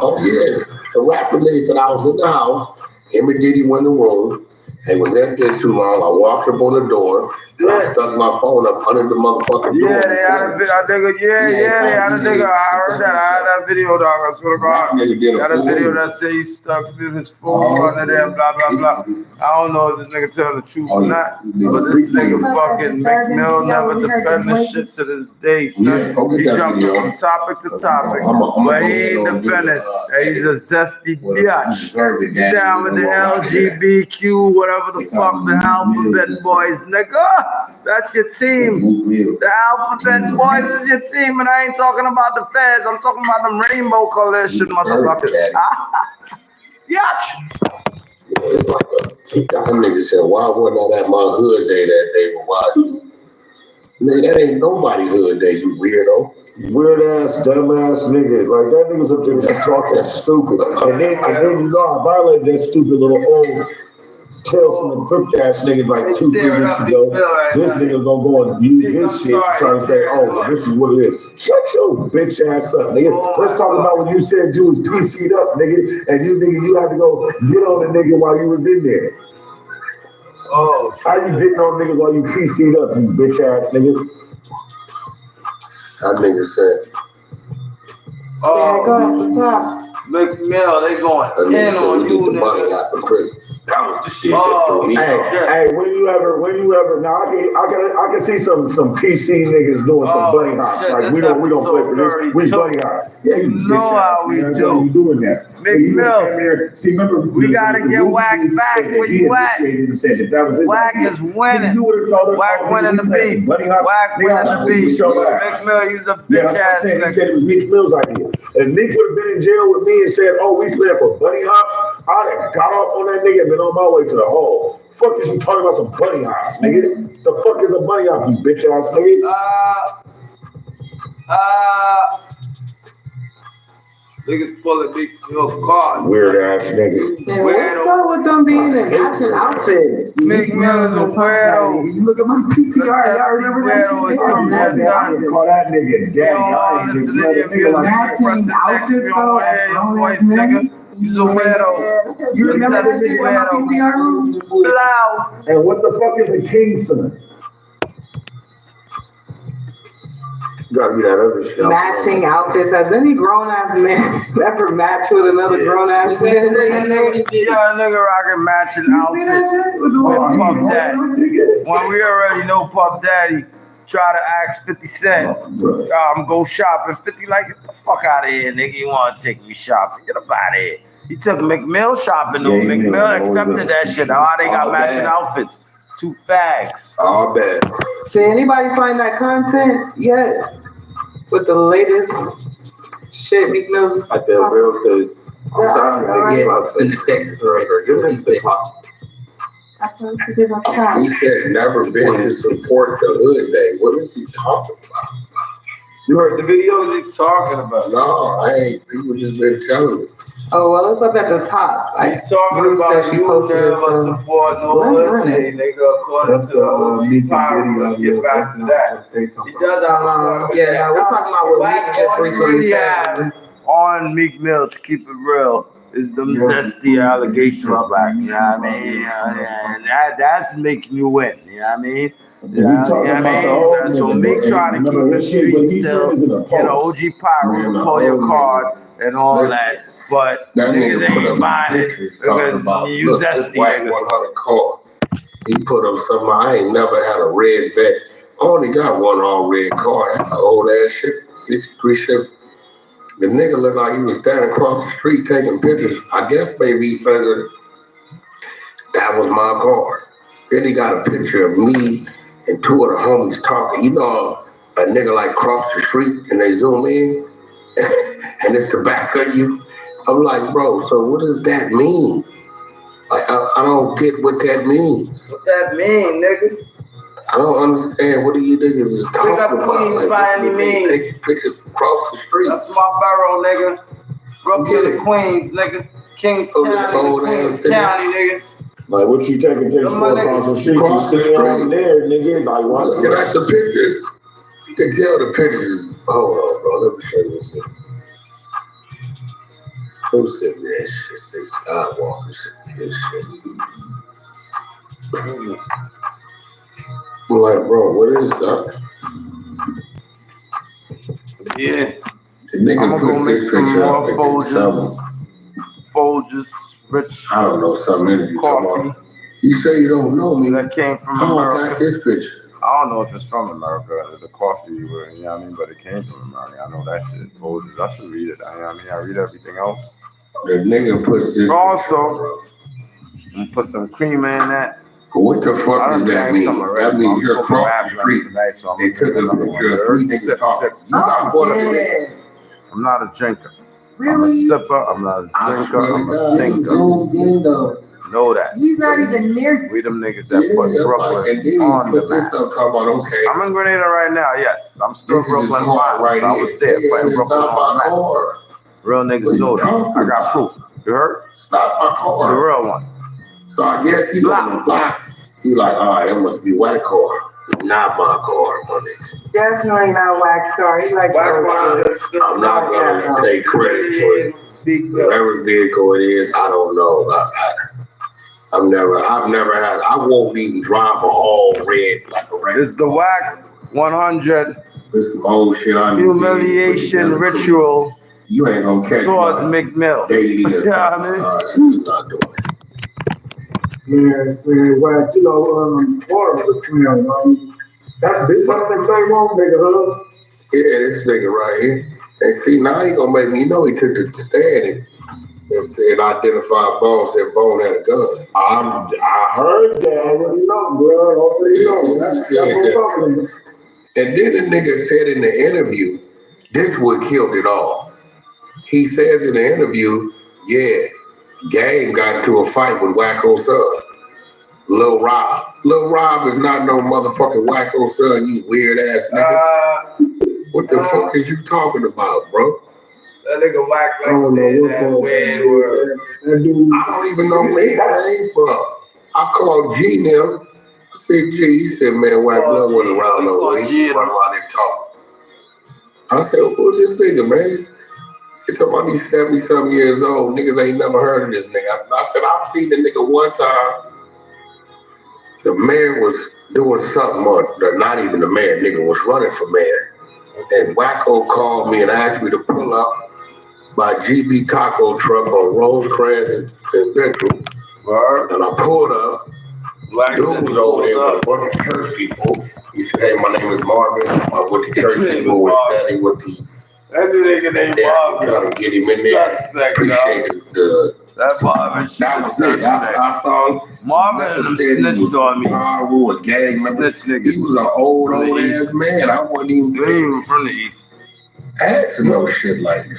Oh yeah. The rapper nigga said I was in the house, him and Diddy went in the room, and when that did too long, I walked up on the door, and I stuck my phone up under the motherfucking door. Yeah, they had a video. They had a nigga. I heard that. I had that video, dog. I swear to God. They had a video that said he stuck his phone under there, blah, blah, blah. I don't know if this nigga telling the truth or not, but this nigga fucking Meek Mill never defend this shit to this day, son. He jumped from topic to topic, but he ain't defending. He's a zesty bitch. He down with the LGBTQ, whatever the fuck, the alphabet boys, nigga. That's your team. The alphabet boys is your team, and I ain't talking about the feds. I'm talking about them Rainbow Coalition motherfuckers. Yatch. It's like that nigga said, why wasn't I at my hood day that day? Why? Man, that ain't nobody hood day, you weirdo. Weird ass, dumb ass nigga. Like that nigga's up there just talking stupid. And then you know I violated that stupid little old tales from the crypt ass nigga like 2-3 weeks ago. This nigga gonna go and use his shit to try to say, oh, well, this is what it is. Shut your bitch ass up, nigga. Let's talk about when you said you was PC'd up, nigga, and you had to go get on the nigga while you was in there. Oh, how you getting on niggas while you PC'd up, you bitch ass nigga? That nigga said. Yeah, go at the top. Meek Mill, they going in on you, nigga. That was the shit that threw me off. Hey, when you ever now I can see some PC niggas doing some bunny hops. Like we don't play for this. We bunny hops. Yeah, you know how we do. You doing that. Meek Mill. See, remember we gotta get Whack back. Where you at? Whack is winning. Whack winning the beef. Whack winning the beef. Meek Mill, he's a bitch ass nigga. He said it was Meek Mill's idea. If Meek would have been in jail with me and said, "Oh, we playing for bunny hops," I'd have got off on that nigga and been on my way to the hole. Fuck is you talking about some bunny hops, nigga? The fuck is a bunny hop, you bitch ass nigga? Niggas pulling Meek Mill cars. Weird ass nigga. Yeah, what's up with them being in matching outfits? Meek Mill is a weirdo. You look at my PTR, y'all remember that? Call that nigga daddy. Matching outfits though at grown-ass men. He's a weirdo. You remember that nigga in my PTR room? And what the fuck is a king's son? You gotta be that other shit. Matching outfits. Has any grown-ass man ever matched with another grown-ass man? Yeah, nigga rocking matching outfits with Puff Daddy. When we already know Puff Daddy try to ask 50 Cent, go shopping. 50 like, get the fuck out of here, nigga. You want to take me shopping? Get up out of here. He took Meek Mill shopping, though. Meek Mill accepted that shit. Oh, they got matching outfits. 2 fags. All bad. Did anybody find that content yet? With the latest shit Meek Mill? I feel real good. He said never been to support the hood day. What is he talking about? You heard the video you talking about? No, I ain't. People just been telling me. Oh, well, it's up at the top. He's talking about you never support no hood day, nigga. According to Meek and Diddy, get back to that. He does have yeah, we're talking about what Meek just recently said. On Meek Mill, to keep it real, is them zesty allegations back. You know what I mean? And that's making you win. You know what I mean? So Meek trying to keep the street still, OG Pyro, call your card and all that, but niggas ain't buying it because you zesty. White 100 car. He put up something. I ain't never had a red vet. I only got one all red car. That's an old ass shit. 63 Chevy. The nigga looked like he was standing across the street taking pictures. I guess maybe he figured that was my car. Then he got a picture of me and two of the homies talking. You know, a nigga like cross the street and they zoom in and it's the back of you. I'm like, bro, so what does that mean? I don't get what that means. What that mean, nigga? I don't understand. What do you niggas is talking Pick up about? Queens by any means. Taking pictures across the street. That's my borough, nigga. Brooklyn to Queens, nigga. Kings County, Queens County, nigga. Like, what you taking pictures for across the street? You sitting on there, nigga. Like, why? Looking at the pictures. You can tell the pictures. Hold on, bro. Let me show you this. Who said that shit? Say Skywalker said this shit. I'm like, bro, what is that? Yeah. The nigga I'm gonna go make some more Folgers, rich. I don't know, some interview. Coffee. You say you don't know me. That came from America. America. I got this picture. I don't know if it's from America, the coffee, you know what I mean? But it came from America. I know that shit. Folgers. I should read it. You know what I mean? I read everything else. The nigga put this. Also, I'm put some creamer in that. What the fuck does that mean? That means you're across the street. They took a picture of 3 niggas talking. I'm not a drinker. Really? I'm a sipper. I'm not a drinker. I'm a thinker. Know that. He's not even near. We them niggas that put Brooklyn on the map. I'm in Grenada right now, yes. I'm still Brooklyn fine. Right I was there playing Brooklyn on the map. Real niggas know that. I got proof. You heard? Stop my car. The real one. So I guess he's on the block. He like, all right, that must be Whack car. Not my car, my nigga. Definitely not Wax Car. He like I'm not gonna take credit for it. Whatever vehicle it is, I don't know. I've never had. I won't even drive a all red like a red. It's the Whack 100 This is old shit. humiliation ritual. You ain't gonna catch towards McMill. Yeah, I mean. He's not doing it. Yeah, say, well, you know, Florida was clean, that bitch on the same old nigga, huh? Yeah, this nigga right here. And see, now he gonna make me know he took the stand and said identified Bone, said Bone had a gun. I heard that. I already know, bro. Already know. That's what I'm talking about. And then the nigga said in the interview, this what killed it all. He says in the interview, yeah, Game got into a fight with Wacko's son, Lil Rob. Lil Rob is not no motherfucking Wacko's son, you weird ass nigga. What the fuck is you talking about, bro? That nigga Whack like said that weird word. I don't even know where he came from. I called G-Nil. I said, G, he said, man, Whack Blood went around no way. He run around and talk. I said, who's this nigga, man? He talking about he's 70-something years old. Niggas ain't never heard of this nigga. I said, I seen the nigga one time. The mayor was doing something, or not even the mayor, nigga was running for mayor. And Wacko called me and asked me to pull up my GB taco truck on Rosecrans and Central. And I pulled up. Dude was over there with a bunch of church people. He said, hey, my name is Marvin. I'm with the church people with Daddy with the. That nigga named Marvin. Trying to get him in there. Appreciate that Marvin shit. That was it. I saw Marvin snitched on me. Was gang member. He was an old ass man. I wasn't even from the East. Ask no shit like that.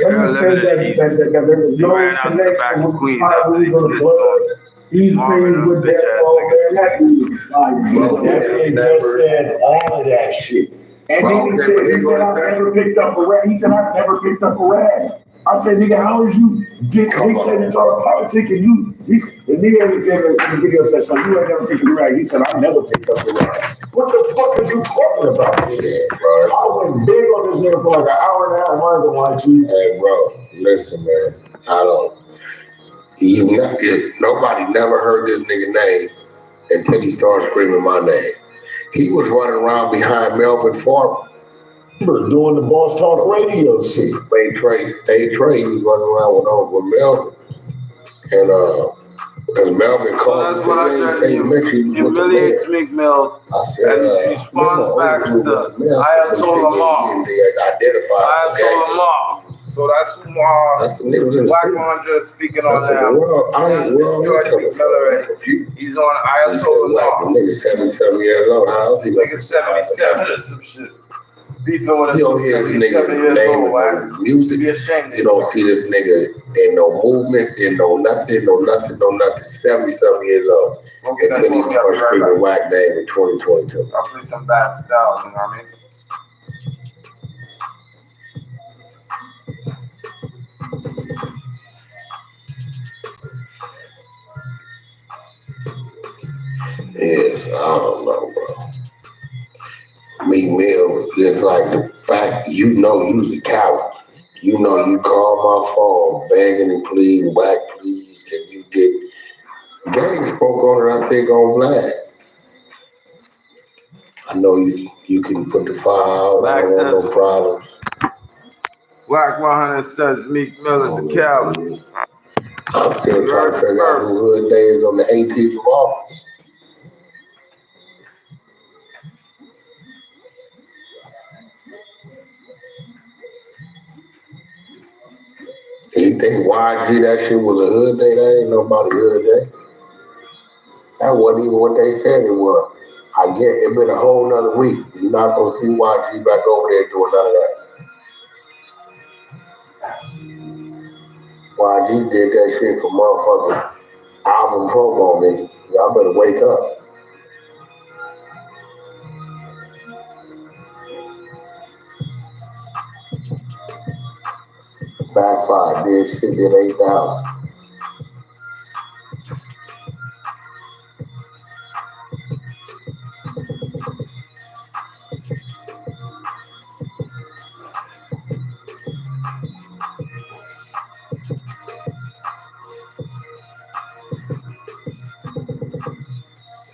He ran out to the back of Queens after they snitched on me. These things with that all that He just said all of that shit. And then he said, I've never picked up a rag. He said, I've never picked up a rag. I said, nigga, how is you dictating to our politics and you, the nigga in the video said, so you ain't never picked up a rag. He said, I never picked up a rag. What the fuck is you talking about? I went big on this nigga for like an hour and a half. I ain't gonna lie to you. Hey, bro, listen, man, nobody never heard this nigga name until he started screaming my name. He was running around behind Melvin Farmer. Doing the Boss Talk radio shit. Trey, he was running around with Melvin. And Because Melvin called That's what I said to you. Humiliates Meek Mill. And he responds back to Ayatollah Law. Ayatollah Law. So that's who Black Manja is speaking on now. Destroyed Meek Mill already. He's on Ayatollah Law. Nigga 77 years old. How old he? Nigga 77 or some shit. Beefing with You don't hear this nigga name in music. You don't see this nigga in no movement, in no nothing. 77 years old. And then he's first screaming whack name in 2022. I'll play some bad styles, you know what I mean? Yes, I don't know, bro. Meek Mill is like the fact you know you's a coward. You know you call my phone begging and pleading, whack please, can you get gang spoke on it, I think on Vlad. I know you can put the fire out, I don't have no problems. Black 100 says Meek Mill is a coward. I'm still trying to figure out who Hood Day is on the 18th of August. You think YG that shit was a hood day? That ain't nobody hood day. That wasn't even what they said it was. I get it been a whole nother week. You're not gonna see YG back over there doing none of that. YG did that shit for motherfucking album promo, nigga. Y'all better wake up. Backfire did shit, did 8,000.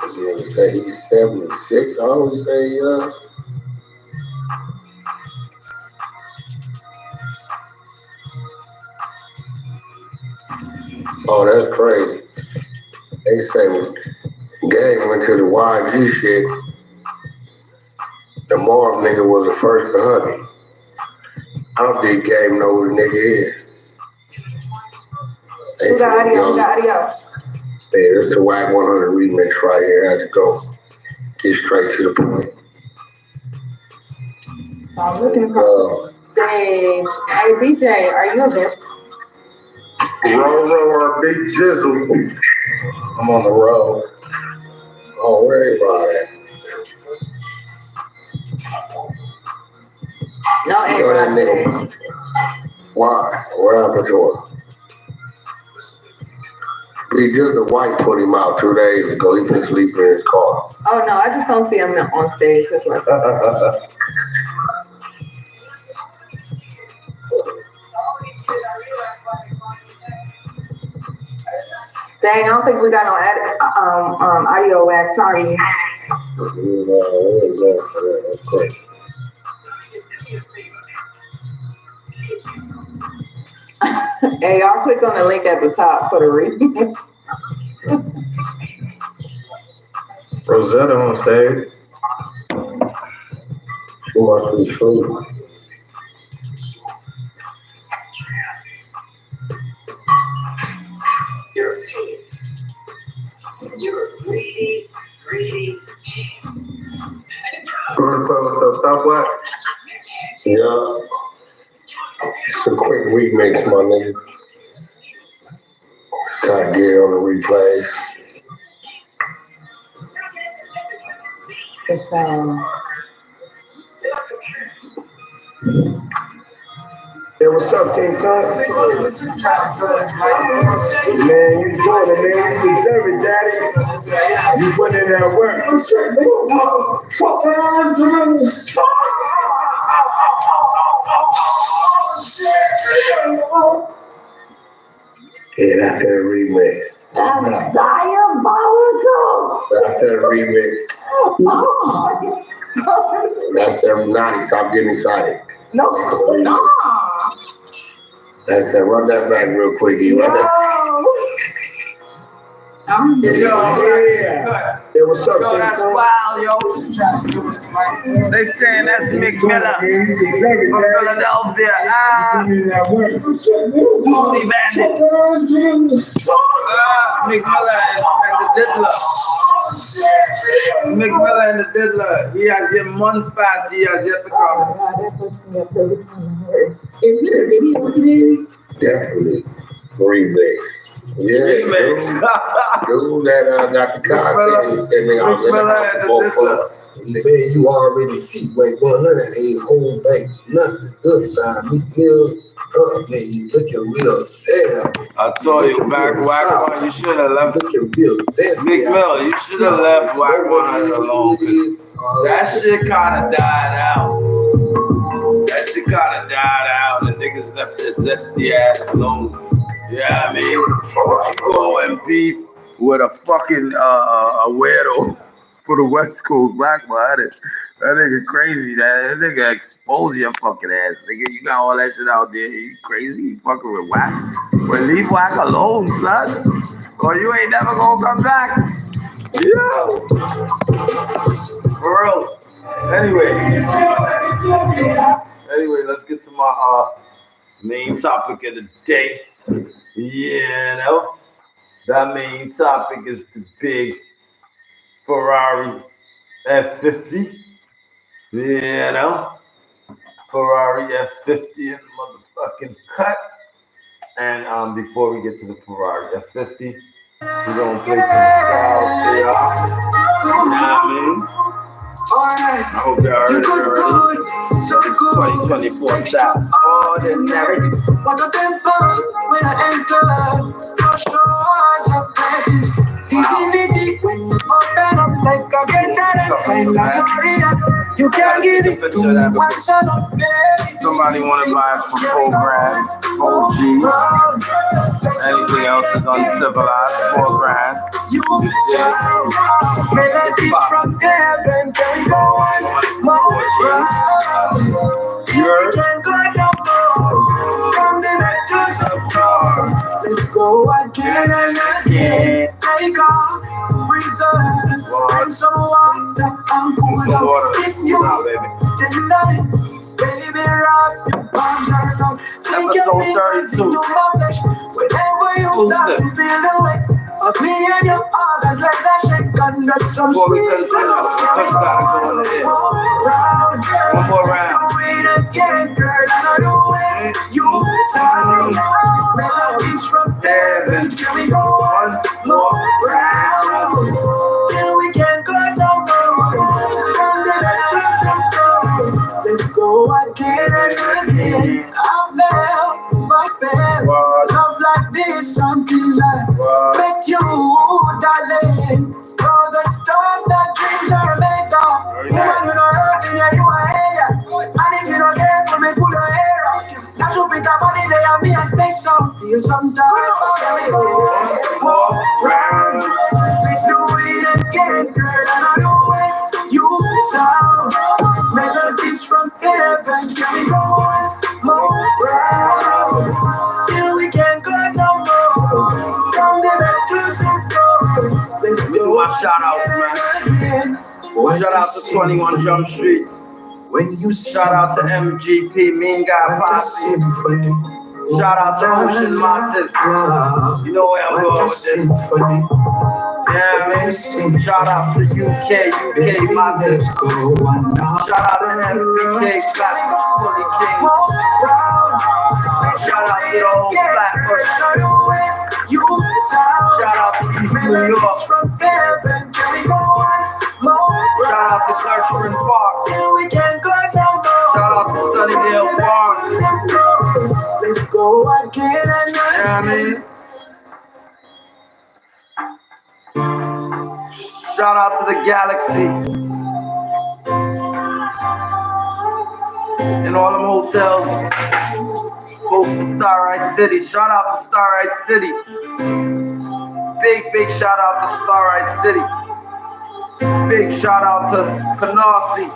This nigga say he's 76. I always say, oh, that's crazy. They say when Gang went to the YG shit, the Marv nigga was the first to hug him. I don't think Gang know who the nigga is. Who got audio? Yeah, it's the WAC 100 remix right here. I have to go get straight to the point. So I'm looking across the stage. Hey, BJ, are you there? Roll or Big Jizzle. I'm on the road. Don't worry about it. No, that nigga. Why? What happened to him? He just the white put him out 2 days ago. He been sleeping in his car. Oh no, I just don't see him on stage. That's what. Dang, I don't think we got no audio wax. Sorry. That's crazy. Hey, y'all click on the link at the top for the remix. Rosetta on stage. She must be asleep. Gonna put with stop what? Yeah. It's a quick remix, my nigga. Gotta get it on the replay. It's Hey, what's up, King Son? Man, you doing it, man. You deserve it, daddy. You put in that work. Yeah, that's that remix. That's diabolical. That's that remix. That's that naughty. Stop getting excited. No. That's that. Run that back real quick. You run that. Yeah. It was something. Yo, that's wild, yo. They saying that's Meek Miller from Philadelphia. Tony Bandit. Meek Miller and the Diddler. Meek Miller and the Diddler. He has yet months past. He has yet to come. Definitely. Remix. Yeah, dude that got the confidence and they are man, you already see, wait, 100 ain't hold back nothing this time. Meek Mill, man, you looking real sad. I told you, back Wack you should have left. Meek Mill, you should have left Wack 100 alone. That shit kind of died out. That shit kind of died out. The niggas left their zesty ass alone. Yeah, I mean, you go and beef with a fucking a weirdo for the West Coast Black man. That nigga crazy. That nigga expose your fucking ass. Nigga, you got all that shit out there. You crazy? You fucking with Wack? Well, leave Wack alone, son. Or you ain't never gonna come back. Yo. For real. Anyway, let's get to my main topic of the day. Yeah, no. That main topic is the big Ferrari F50. Yeah, no. Ferrari F50 in the motherfucking cut. And before we get to the Ferrari F50, we're gonna play some styles for y'all. You know what I mean? Alright. I hope y'all heard it. So good. 2024 style. Ordinary. What a tempo when I enter. No shores of blessings. Divinity when you open up like a get and sign like Gloria. You can't give it to me once I don't pay. Somebody want to buy it for $4,000, $4G. Anything else is uncivilized, $4,000. You sound melodies from heaven. Can we go on more round? You can't go no more. From the bed to the floor. Let's go again and again. Take off, breathe in, and some water. I'm cool down. It's new. Then nothing. Baby, wrap your arms around. Take your fingers into my flesh. Whenever you start to feel the weight of me and your arms, like that shake under some sweet love. One more round. Do it again, girl. I know the way you sound. Melodies from heaven. Can we go on more round? Till we can't go no more. From the bed to the floor. Let's go again and again. I've never felt love like this until I met you, darling. All the stuff that dreams are made of. Woman, you know hurting, yeah, you are here. And if you don't care for me, pull your hair up. Now you pick up body, they have me a space so feel sometimes. There we go, walk round. Let's do it again, girl. And I know it, you sound. Melodies from heaven, can we go on more round? Till we can't go no more. From the bed to the floor. Let's go. My shout outs, man. Shout out to 21 Jump Street. When you shout out to MGP, Mean Guy Posse. Shout out to Ocean Massive. You know where I'm going with this. Yeah, man. Shout out to UK Massive. Shout out to SCK Flat Fully King. Shout out to the whole Flatbush. Shout out to East New York. Shout out to Clerchman Park. Shout out to Sunnydale Park. Let's go again and again. Yeah, man. Shout out to the Galaxy. And all them hotels close to Starlight City. Shout out to Starlight City. Big shout out to Starlight City. Big shout out to Canarsie.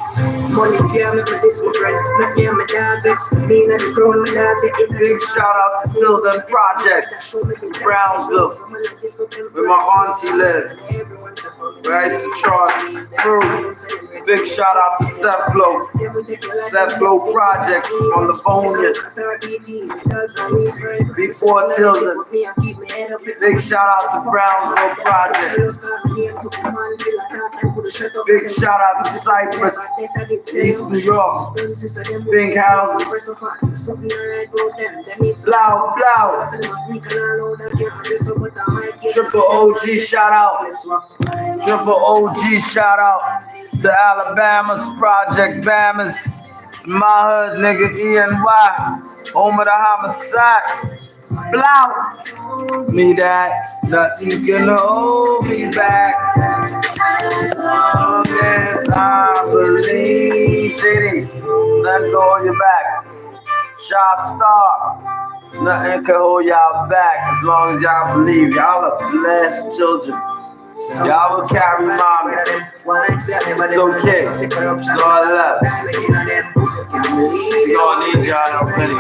Money can't make me this my friend. Not me and my dog this. Me and the crown, my dog get it. Big shout out to Tilden Project, Brownsville, where my auntie lives. Where I used to charge through. Big shout out to Seth Flow Project on Livonia. Before Tilden. Big shout out to Brownsville Project. Big shout out to Cypress, East New York. Big houses. Blow. Triple OG shout out. Triple OG shout out to Alabama's Project Bammers. My hood nigga ENY. Home of the homicide. Blow. Me that. Nothing can hold me back. As long as I believe. JD, nothing can hold you back. Shot Star, nothing can hold y'all back as long as y'all believe. Y'all are blessed children. Y'all will carry mommy. It's okay. It's all love. You don't need y'all already.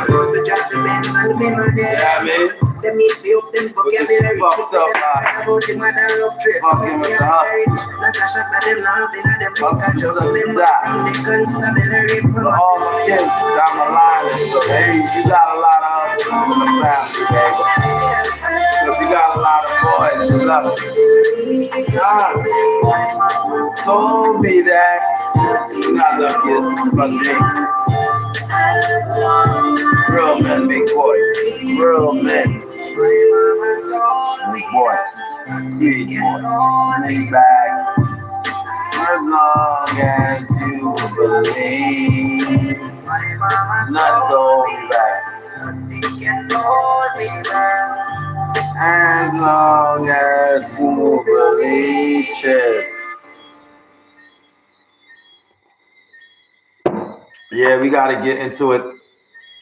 Yeah, I mean? But this fucked up, fucking with the hustle. For all the kids, I'm alive. So, hey, you got a lot of hustle in the family, baby. Because you got a lot of boys who love you. Told me that. You got the kids, but real men, big boys. Real men. Big boys. Big boys. Big bag. As long as you believe. Not hold me back. As long as you believe it. Yeah, we gotta get into it.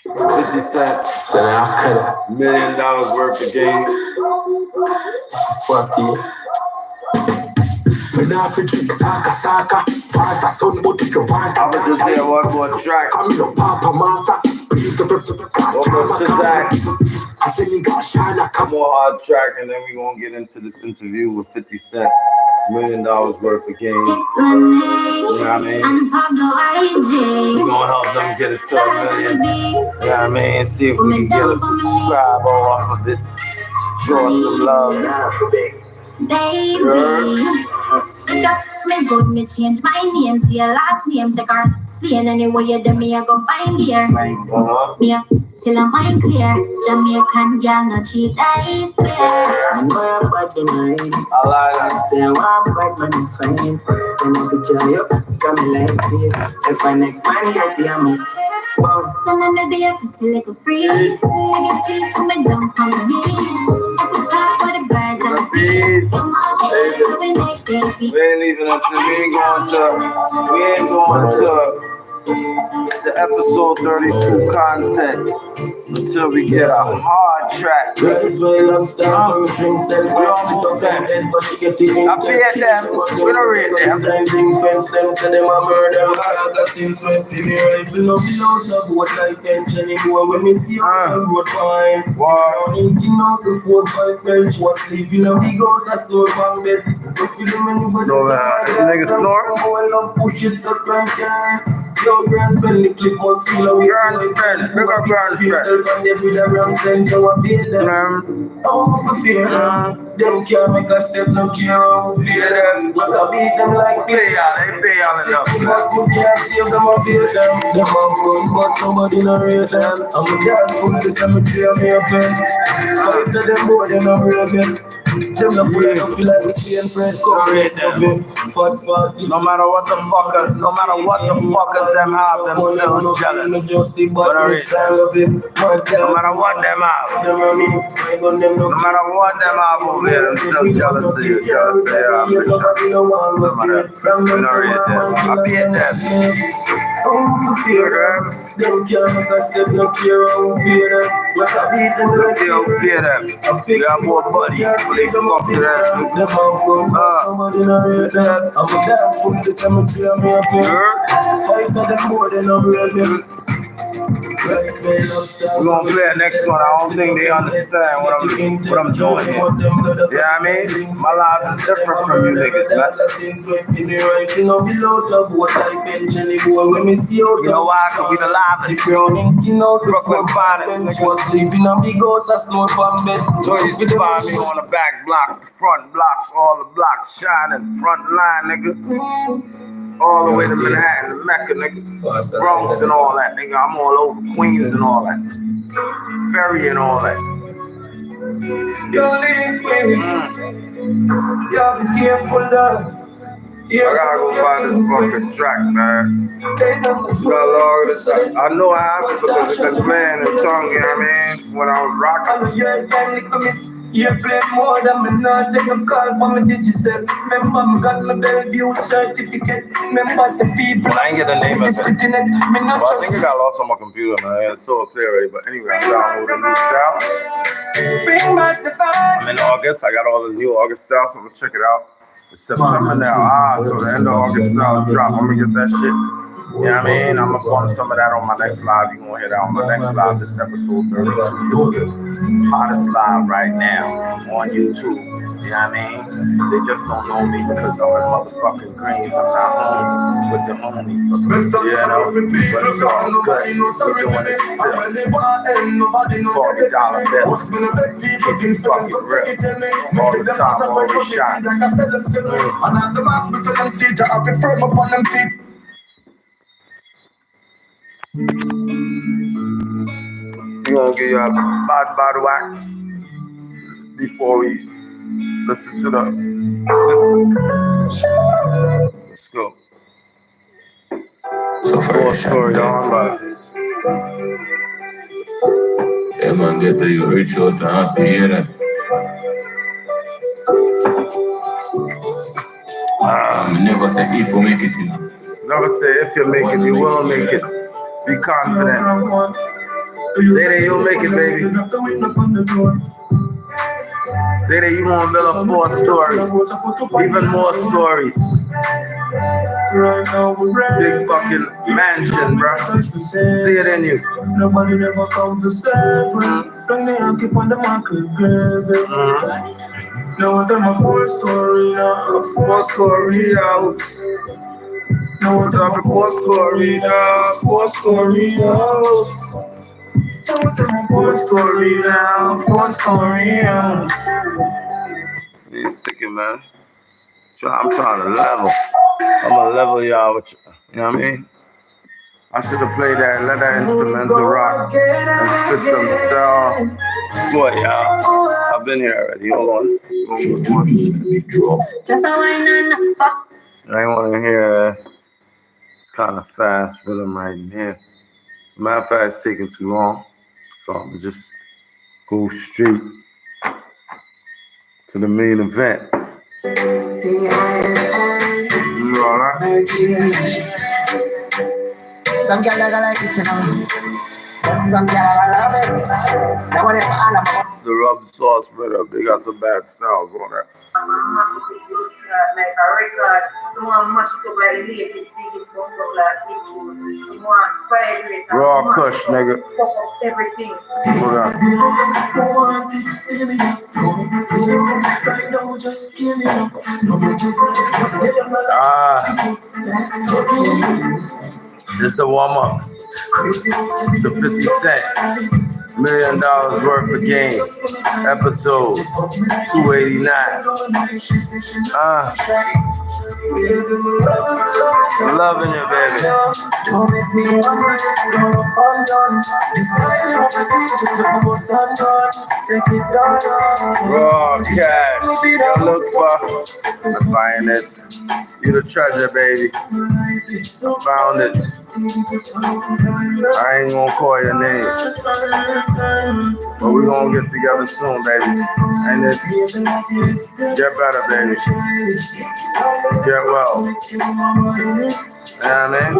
50 Cent. So now I cut $1 million worth of game. Fuck you. When I drink saka, want a son, but if you want I was just there one more track. Come your papa massa. Welcome to Zach. One more hard track, and then we're gonna get into this interview with 50 Cent. $1 million worth of game. You know what I mean? We're gonna help them get it to $1 million. You know what I mean? See if we can get a subscriber off of it. Show us some love. Baby, me good, me change my name to your last name. Take our plane anywhere you do me, I go find here. Me till I'm mind clear. Jamaican girl, no cheat, I swear. I know I'm bad to mine. I like that. I say I'm bad, man, I'm fine. Send a picture up, come like it. If I next man get the ammo. So let me be a pretty little freak. I get please come and dump on me. I could talk for the birds and bees. Come on, baby, so we make baby. We ain't leaving until we ain't going to the episode 32 content until we get a hard track. We almost there. I pay them. We don't rate them. Nigga snore? Girl spend the clip must feel away. Girl spend. Big up girl spend. And they with a ram send you a beat them. Oh, for fear them. Them can't make a step, no care how we play them. I can beat them like they pay all enough. But you can't save them or beat them. Them have guns but nobody no rate them. I'm a dad from the cemetery of me a pen. Fight to them boy, they no rate them. Them no full enough to like me stay and friend. Come rate them. No matter what the fuckers them have, them still jealous. But I rate them. No matter what them have. No matter what them have over here, them still jealous of you. Jealous of you. I rate them. I pay them. Them can't make a step, no care how we pay them. What I beat them like they don't pay them. We got more money. Can't They see them fuck up to that. them out gun, nobody no rate them. I'm a dog from the cemetery, I'm here playing. Fight to them more than I'm ready. We're gonna play the next one. I don't think they understand what I'm doing here. Yeah, I mean, my life is different from you niggas, man. You know why? Cause we the livest. Brooklyn finest. Sleeping on big house, a snow pan bed. So you can find me on the back blocks, the front blocks, all the blocks shining, front line, nigga. All the way to Manhattan, to Mecca, nigga. Bronx and all that, nigga. I'm all over Queens and all that. Ferry and all that. Y'all be careful, though. I gotta go find this fucking track, man. I know I have to because it's been playing in tongue, you know what I mean? When I was rocking. You play more than me, not take a call for me digital. Remember, me got my Bellevue certificate. Remember, some people. I ain't get the name of it. Well, I think I got lost on my computer, man. It's so up there already. But anyway, I'm downloading the new style. I'm in August. I got all the new August styles, so I'm gonna check it out. It's September now. So the end of August styles drop. I'm gonna get that shit. You know what I mean? I'm gonna bump some of that on my next live. You gonna hear that on my next live. This episode 32. Hottest live right now on YouTube. You know what I mean? They just don't know me because I'm in motherfucking Greens. I'm not home with the homies. You know? But it's all good. We're doing it still. $40 bills. Keep it fucking real. All the time, always shine. And as the max between them siege, I have to firm up on them feet. We're gonna give you a bad wax before we listen to the. Let's go. So for story on, but yeah, man, get to you reach out and happy here then. Never say if you make it, you know. Never say if you make it, you will make it. Be confident. Later, you'll make it, baby. Later, you won't build a 4-story. Even more stories. Big fucking mansion, bro. See it in you. Nobody never come for seven. From the keep on the market grave. Now I'm a 4-story now. A 4-story house. Now I'm a 4-story now. 4-story house. Now I'm a 4-story now. 4-story house. You sticking, man. I'm trying to level. I'm gonna level y'all with you know what I mean? I should have played that and let that instrumental rock and spit some style. What, y'all? I've been here already. Hold on. Just a wine and I ain't want to hear it's kind of fast rhythm right here. Matter of fact, it's taking too long. So I'm gonna just go straight to the main event. You all right? Some girl that like this, you know. But some girl I love it. That one is for all of them. The rub sauce rhythm, they got some bad styles on that. Like a record, someone mash it up like the latest, biggest bump up like big tune. Someone vibrate and Raw mash kush, it up, nigga. fuck up everything. Hold on. Right now, just give me This is the warm up. The 50 Cent. $1 million worth of game. Episode 289. Loving you, baby. Don't make me wonder, you're a fun gun. This time you want to sleep, just look for sun gun. Take it down. Raw cash. You look for find it. You the treasure, baby. Found it. I ain't gonna call your name. But we gonna get together soon, baby. And it get better, baby. Get well. You know what I mean?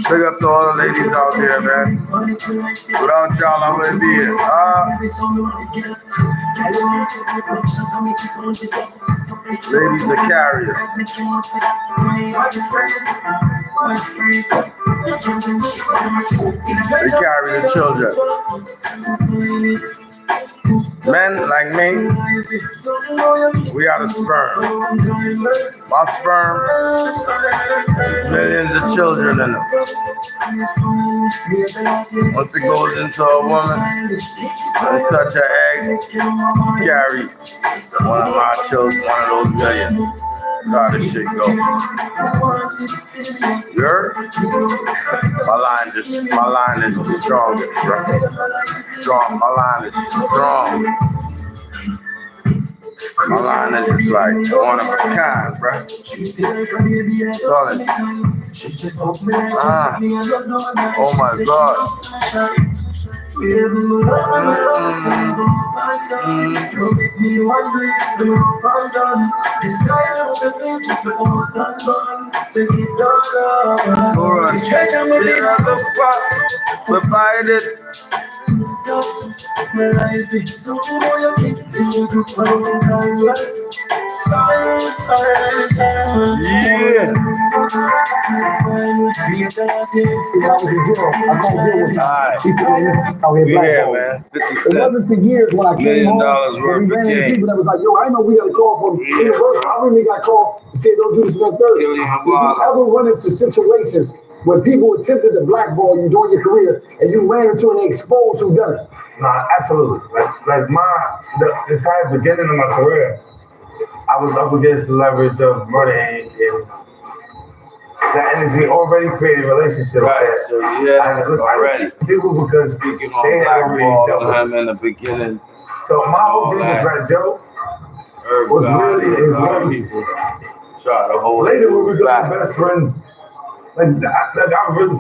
Big up to all the ladies out there, man. Without y'all, I wouldn't be here. Ladies are carriers. They carry the children. Men like me, we are the sperm. My sperm, millions of children in them. Once it goes into a woman and touch her egg, carry one of my children, one of those millions. How this shit go? You heard? My line is the strongest, bro. Strong. My line is strong. My line is just like one of a kind, bro. Solid. Oh my God. It wasn't to years when I came home, but we ran into people that was like, yo, I know we got a call from Universal. I really got called and said, don't do this and that third. Did you ever run into situations where people attempted to blackball you during your career and you ran into and they exposed who done it? Nah, absolutely. Like the entire beginning of my career, I was up against the leverage of Murder Inc. and that energy already created relationships. Right, so yeah, already. People because speaking on they had already dealt with him in the beginning. So my whole thing with Fat Joe was really his loyalty. Try to hold later when we became best friends, like I really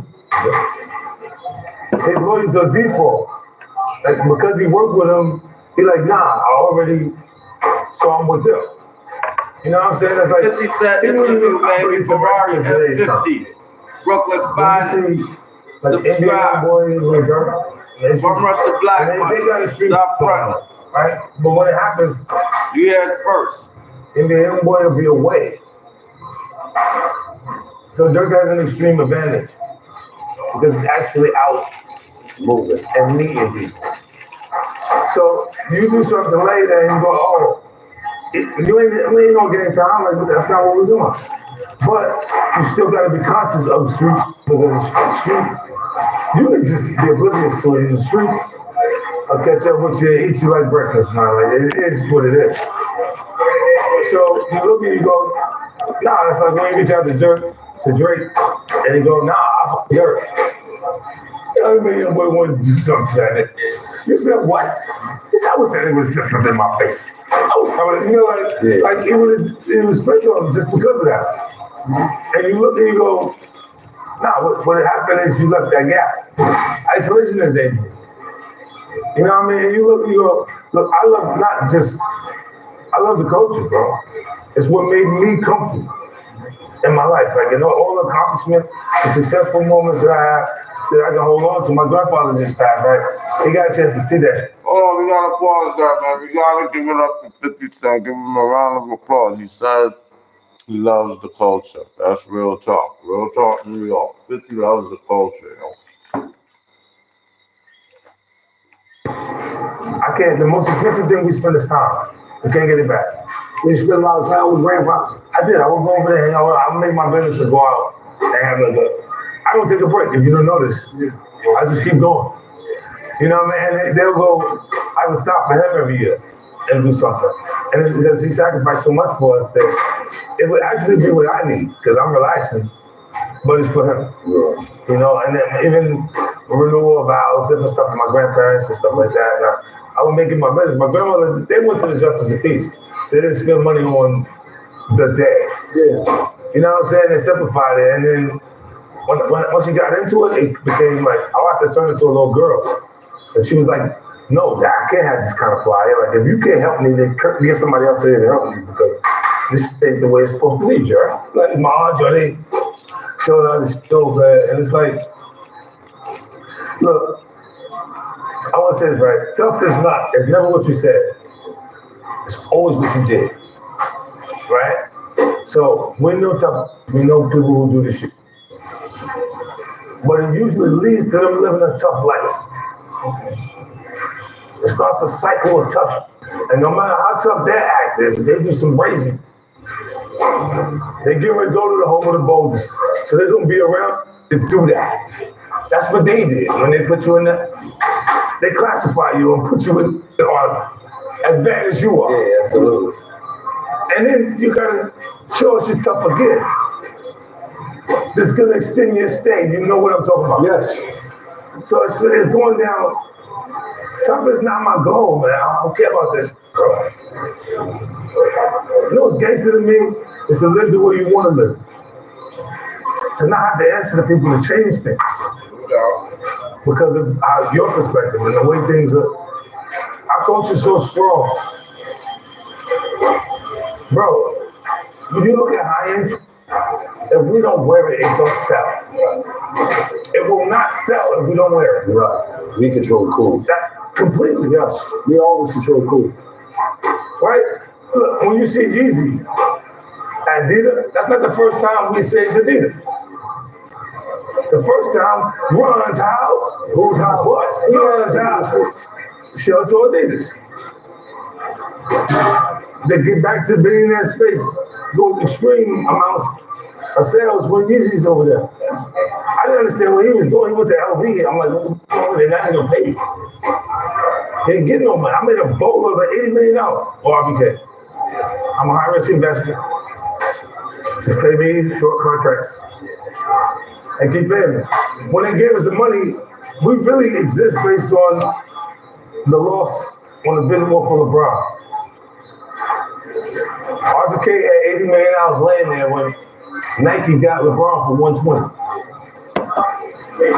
his loyalty to a default. Like because he worked with him, he like, nah, I already saw him with them. You know what I'm saying? That's like 50 Cent interview, baby, Ferrari at 50. Brooklyn Finest. Like Indian boy, like From Rush the Black they got a street up front, right? But when it happens, you hear it first. Indian boy will be away. So Dirk has an extreme advantage because he's actually out moving and meeting people. So you do something later and you go, oh, we ain't gonna get in time, like that's not what we're doing. But you still gotta be conscious of the streets because the street, you can just be oblivious to it in the streets. I'll catch up with you, eat you like breakfast, man. Like it is what it is. So you look and you go, nah, it's like when you reach out to Drake, and he go, nah, I'm Dirk. You know what I mean? Your boy wanted to do something to that. You said what? He said, I wish that it was just something in my face. I was telling him, you know, like it was respect on him just because of that. And you look and you go, nah, what happened is you left that gap. Isolation is dangerous. You know what I mean? And you look and you go, look, I love the culture, bro. It's what made me comfortable in my life. Like, you know, all the accomplishments, the successful moments that I have, that I can hold on to. My grandfather just passed, right? He got a chance to see that. Oh, we gotta pause that, man. We gotta give it up to 50 Cent. Give him a round of applause. He said he loves the culture. That's real talk. Real talk in New York. 50 loves the culture, yo. The most expensive thing we spend is time. We can't get it back. You spend a lot of time with grandfather. I did. I would go over there. I would make my business to go out and have like I don't take a break. If you don't notice, I just keep going. You know what I mean? And they'll go. I would stop for him every year and do something. And it's because he sacrificed so much for us that it would actually be what I need because I'm relaxing, but it's for him. You know, and then even renewal of vows, different stuff for my grandparents and stuff like that. And I would make it my business. My grandmother, they went to the Justice of Peace. They didn't spend money on the day. Yeah. You know what I'm saying? They simplified it, and then once you got into it, it became like, I have to turn into a little girl. And she was like, no, Dad, I can't have this kind of flyer. Like, if you can't help me, then get somebody else here to help me, because this ain't the way it's supposed to be, Jerry. Like, my aunt, they showed out the show, man, and it's like, look, I want to say this right. Tough is not, it's never what you said. It's always what you did, right? So, we know tough, we know people who do this shit. But it usually leads to them living a tough life. It starts a cycle of tough. And no matter how tough their act is, they do some raising. They get ready to go to the home of the boldest. So they're going to be around to do that. That's what they did when they put you in that. They classify you and put you in as bad as you are. Yeah, absolutely. And then you got to show us you're tough again. This is going to extend your stay. You know what I'm talking about? Yes. So it's going down. Tough is not my goal, man. I don't care about this, bro. You know what's gangster to me? Is to live the way you want to live. To not have to answer to people to change things. Because of your perspective and the way things are. Our culture's so strong. Bro, when you look at high end, if we don't wear it, it don't sell. It will not sell if we don't wear it. Right. We control cool. That completely. Yes. We always control cool. Right? Look, when you see Yeezy, Adidas, that's not the first time we say Adidas. The first time, Ron's house. Whose house? What? Ron's house. Shout to Adidas. They get back to being in that space, go extreme amounts of sales when Yeezy's over there. I didn't understand what he was doing. He went to LV. I'm like, what the fuck? They're not gonna pay me. They ain't getting no money. I made a boatload of $80 million for RBK. I'm a high risk investor. Just pay me short contracts and keep paying me. When they gave us the money, we really exist based on the loss on the bidding war for LeBron. RBK had $80 million laying there when Nike got LeBron for $120.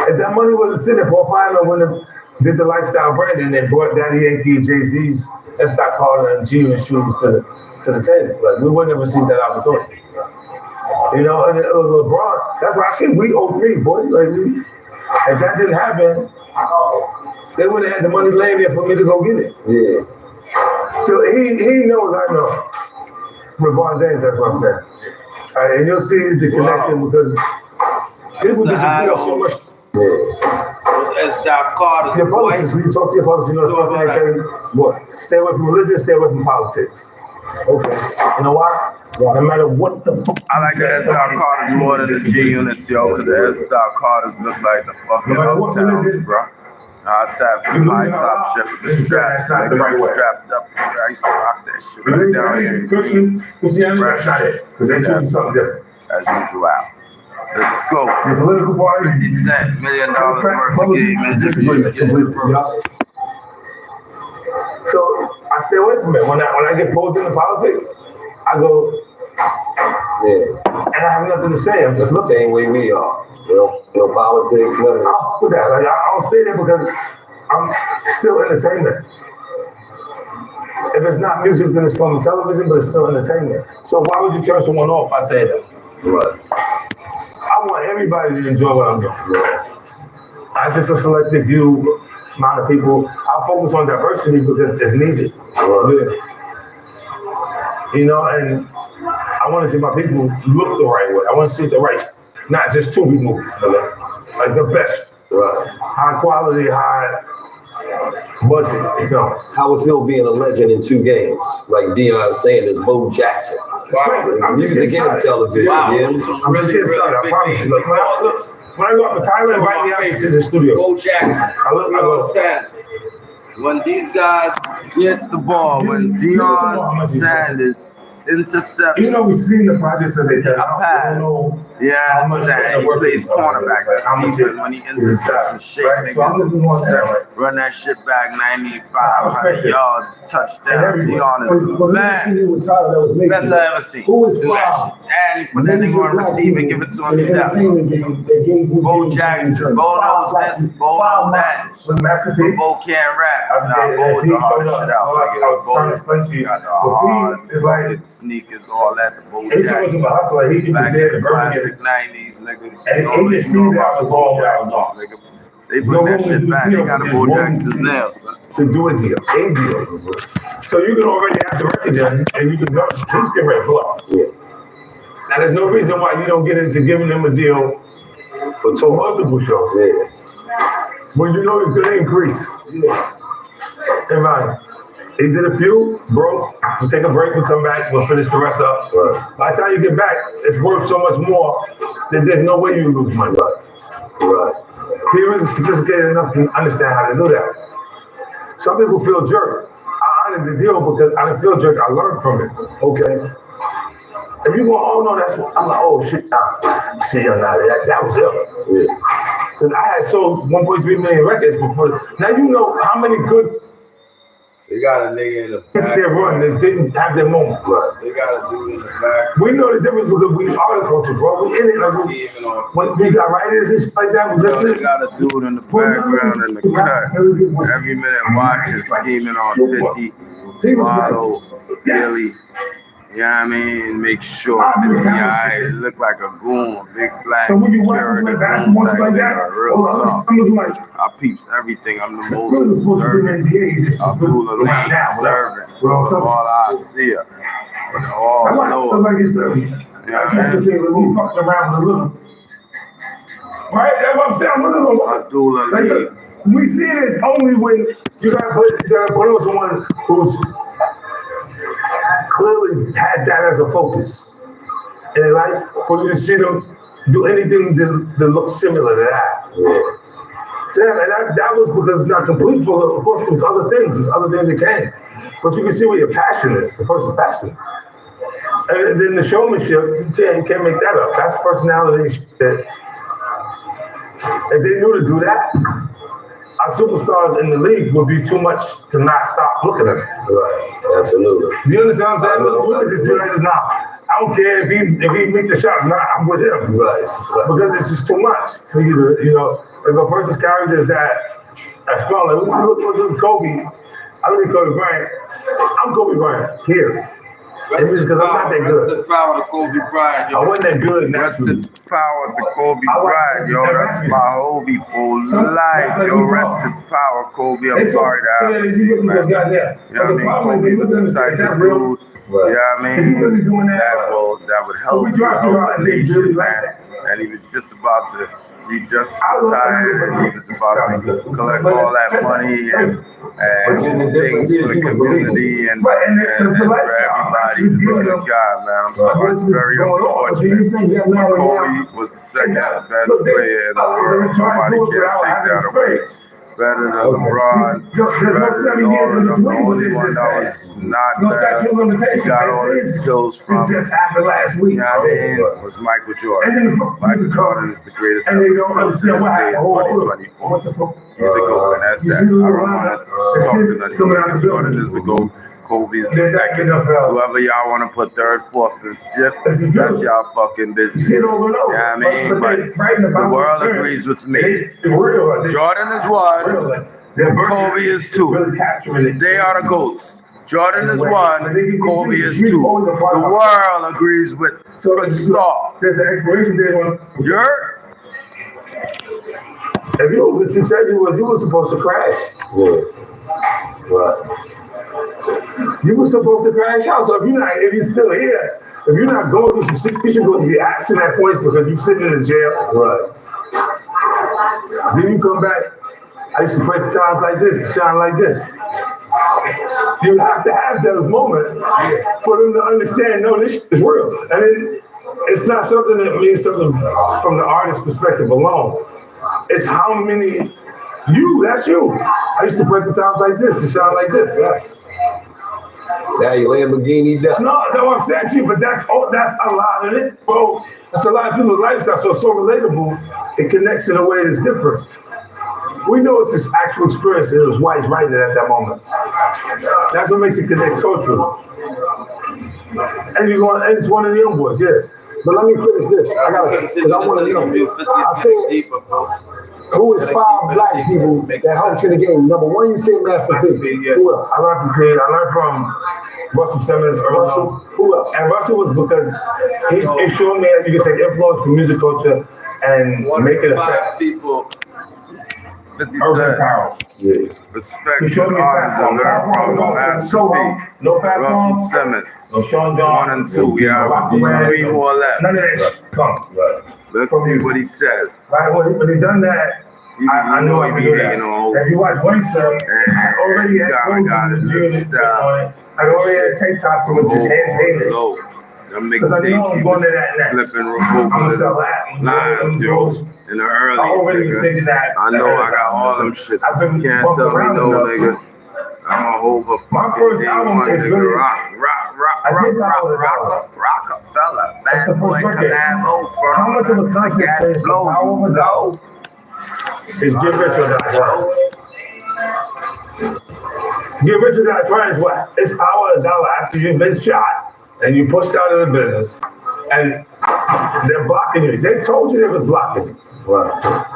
If that money wasn't sitting there, Paul Fineman wouldn't have did the lifestyle branding and brought Daddy Yankee and Jay-Z's and Scott Carter and G and shoes to the table. Like, we wouldn't have received that opportunity. You know, and LeBron, that's why I said we 03, boy. Like, if that didn't happen, they wouldn't have had the money laying there for me to go get it. Yeah. So he knows I know. LeBron James, that's what I'm saying. All right, and you'll see the connection because people disappear so much. It's Doc Carter. Your publicist, when you talk to your publicist, you know the first thing they tell you, what? Stay away from religion, stay away from politics. Okay. You know why? No matter what the fuck. I like the S-Doc Carters more than the G-Units, yo, because the S-Doc Carters look like the fucking hotels, bro. I sat some high top shit with the straps. Like, the right way. Strapped up. I used to rock that shit right down here. That's not it. Because they choose something different. As usual. Let's go. Your political party. 50 Cent, $1 million worth of game. So I stay away from it. When I get pulled into politics, I go, and I have nothing to say. I'm just the same way we are. No politics, nothing. I'll put that. Like, I'll stay there because I'm still entertainment. If it's not music, then it's from the television, but it's still entertainment. So why would you turn someone off? I say that. Right. I want everybody to enjoy what I'm doing. Not just a selective few amount of people. I focus on diversity because it's needed. Right. You know, and I want to see my people look the right way. I want to see the right, not just Tubi movies, like the best, high quality, high budget films. How it feel being a legend in 2 games? Like Deion Sanders, Bo Jackson. I'm music and television. Wow. Yeah. I'm just getting started. I promise you. Look, when I go up to Thailand, invite me out to see the studio. Bo Jackson. When these guys get the ball, when Deion Sanders intercepts, we've seen the projects that they did. a pass, Yeah, I understand. He plays cornerback. That's defense when he intercepts and shake niggas. Run that shit back 95, 100 yards, touchdown. Dion is man. Best I ever seen. Do that shit. And he put that nigga on receiver and give it to him. He's down. Bo Jackson. Bo knows this. Bo knows that. But Bo can't rap. Nah, Bo is the hardest shit out. Like, Bo got the hard fucking sneakers, all that. The Bo Jackson. Back in the classic 90s, nigga. And he just sees out the ball nigga. They bring that shit back. They got the Bo Jacksons now, son. To do a deal. So you can already have the record done, and you can go just get ready to blow. Yeah. Now there's no reason why you don't get into giving them a deal for two multiple shows. Yeah. When you know it's gonna increase. Yeah. Hey, man, he did a few, bro. We'll take a break, we'll come back, we'll finish the rest up. Right. By the time you get back, it's worth so much more that there's no way you lose money. Right. People are sophisticated enough to understand how to do that. Some people feel jerked. I honored the deal because I didn't feel jerked. I learned from it. Okay. If you go, oh no, that's what, I'm like, oh shit, nah. See, nah, that was it. Yeah. Because I had sold 1.3 million records before. Now you know how many good. They got a nigga in the back. They run. They didn't have their moment. Right. They got a dude in the back. We know the difference because we are the culture, bro. We in it. When we got writers and shit like that, we listening. They got a dude in the background in the cut. Every minute watching, scheming on 50, Waddle, Billy. You know what I mean? Make sure that I look like a goon, big black security goon type nigga, real tough. I peeps everything. I'm the most observant. I'm cool the lean, observant. All I see. All I know. Like it's we fucked around with a little. Right? That's what I'm saying. I do the lean. We see this only when you gotta put on someone who's clearly had that as a focus. And like for you to see them do anything that looks similar to that. Yeah. Damn, and that was because it's not complete for, of course, it was other things. There's other things that came. But you can see where your passion is. The person's passion. And then the showmanship, you can't make that up. That's personality that if they knew to do that, our superstars in the league would be too much to not stop looking at them. Right, absolutely. Do you understand what I'm saying? We'll just be like, nah, I don't care if he make the shot, nah, I'm with him. Right. Because it's just too much for you to, you know, if a person's character is that strong, like, when we look at Kobe, I look at Kobe Bryant, I'm Kobe Bryant here. Because I'm not that good. Rest the power to Kobe Bryant, yo. I wasn't that good. Rest the power to Kobe Bryant, yo. That's my hobby for life, yo. Rest the power, Kobe. I'm sorry to happen to you, man. You know what I mean? Kobe was the type of dude, you know what I mean, that would help the nation, man. And he was just about to, he just retired, and he was about to collect all that money and do things for the community and for everybody. He's a good guy, man. I'm sorry, it's very unfortunate. Kobe was the second best player in the world. Nobody can take that away. Better than LeBron, better than all of them. The only one that was not there, he got all his skills from, you know what I mean, was Michael Jordan. Michael Jordan is the greatest ever to this day in 2024. He's the GOAT, and that's that. I don't want to talk to nothing. Jordan is the GOAT. Kobe is the second. Whoever y'all want to put third, fourth, and fifth, that's y'all fucking business. You know what I mean? But the world agrees with me. Jordan is one, Kobe is two. They are the GOATs. Jordan is one, Kobe is two. The world agrees with good star. There's an expiration date on. You heard? If you what you said you were supposed to crash. Yeah. Right. You were supposed to crash out. So if you're still here, if you're not going through some shit, you should go to be absent at points because you're sitting in the jail. Right. Then you come back. I used to pray for times like this, to shine like this. You have to have those moments for them to understand, no, this is real. And then it's not something that means something from the artist's perspective alone. It's how many, that's you. I used to pray for times like this, to shine like this. Yes. Now you Lamborghini duck. No, that's what I'm saying, Chief, but that's a lot of it, bro. That's a lot of people's lifestyle, so it's so relatable. It connects in a way that's different. We know it's his actual experience, and it was why he's writing it at that moment. That's what makes it connect culturally. And it's one of the young boys, yeah. But let me finish this. I want to know. I said, who is 5 black people that helped you in the game? Number 1, you said Master P. Who else? I learned from Creed. I learned from Russell Simmons. Russell. Who else? And Russell was because he showed me that you can take influence from music culture and make it affect people. 50 urban power. Yeah. Respect He showed me artists and learn from Master P. No Fat Russell Farm. Simmons. No Sean John. 1 and 2. We have 3 more left. None of that shit comes. Let's see what he says. Right, when he done that, I knew I could do that. If you watch Wingster, I already had clothes I already had tank tops that were just hand painted. Because I know I'm going to that next. I'm gonna sell that. Lines, yo. In the early, I already was thinking that. I know I got all them shit. You can't tell me no, nigga. I'm a over fucking first album is nigga. really- Rockefeller. That's the Bad first boy record. collabo from How much of a concept Gas change from Flow. Power of a Dollar is Get Rich or Die Trying? Get Rich or Die Trying is what? It's Power of a Dollar after you've been shot and you pushed out of the business and they're blocking you. They told you they was blocking you. Right.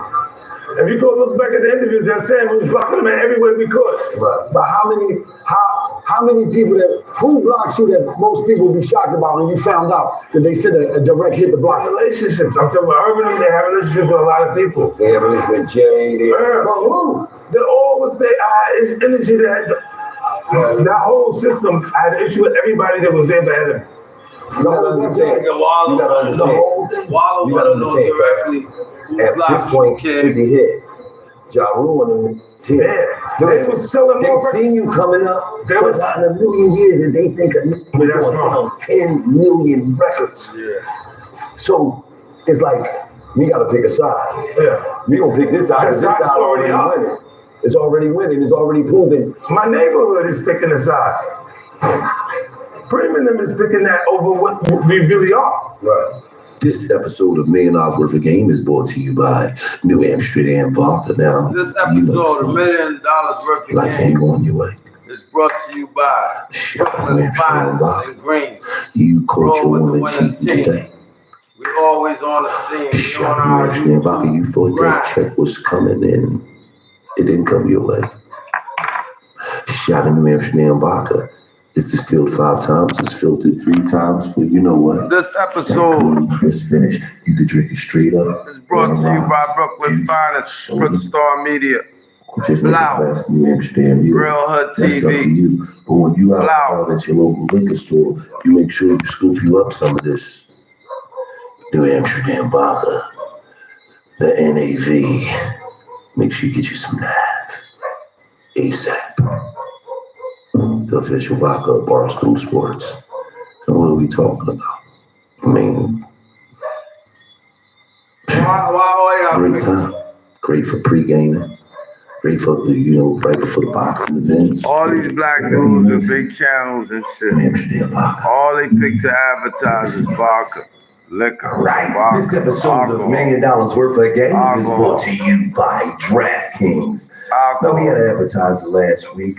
If you go look back at the interviews, they're saying we was blocking them in every way we could. Right. But how many people who blocks you that most people be shocked about when you found out that they sent a direct hit to block? Relationships. I'm talking about urban, they have relationships with a lot of people. They have relationships with Jay. But who? They always say, it's energy that whole system had an issue with everybody that was there bad at You gotta understand. You gotta understand. You gotta understand. At this point, 50 hit. Ja Rule and them. They was selling more. They see you coming up. There was not in a million years that they think we're going to sell 10 million records. Yeah. So it's like we got to pick a side. Yeah. We gonna pick this side. This side already winning. It's already winning. It's already proven. My neighborhood is picking a side. Premium is picking that over what we really are. Right. This episode of $1 Million Worth of Game is brought to you by New Amsterdam Vodka. Now, This episode of $1 Million Worth of life Game ain't going your way. is brought to you by Brooklyn Finest and Green. You caught your Roll with the woman winning cheating team. today. We always on the scene. We on Shot New our Amsterdam Vodka. You thought grind. that check was coming in. It didn't come your way. Shot New Amsterdam Vodka. It's distilled 5 times. It's filtered 3 times for you know what. This That episode clean, crisp finish. You could drink it straight up. is brought to you by Brooklyn Finest, Crookstar Media, Just make a classic New Amsterdam beer. Real Hood That's up to TV. you. But when you out at your local liquor store, you make sure you scoop you up some of this New Amsterdam vodka, the NAV. Make sure you get you some NAV ASAP. The official vodka of Barstool Sports. And what are we talking about? I mean, great time. Great for pre-gaming. Great for, right before the boxing events. All these black dudes and big channels and shit. All they pick to advertise is vodka, liquor. Right. Vodka, This episode of $1 Million Worth of Game is brought to you by DraftKings. Now, we had an advertiser last week.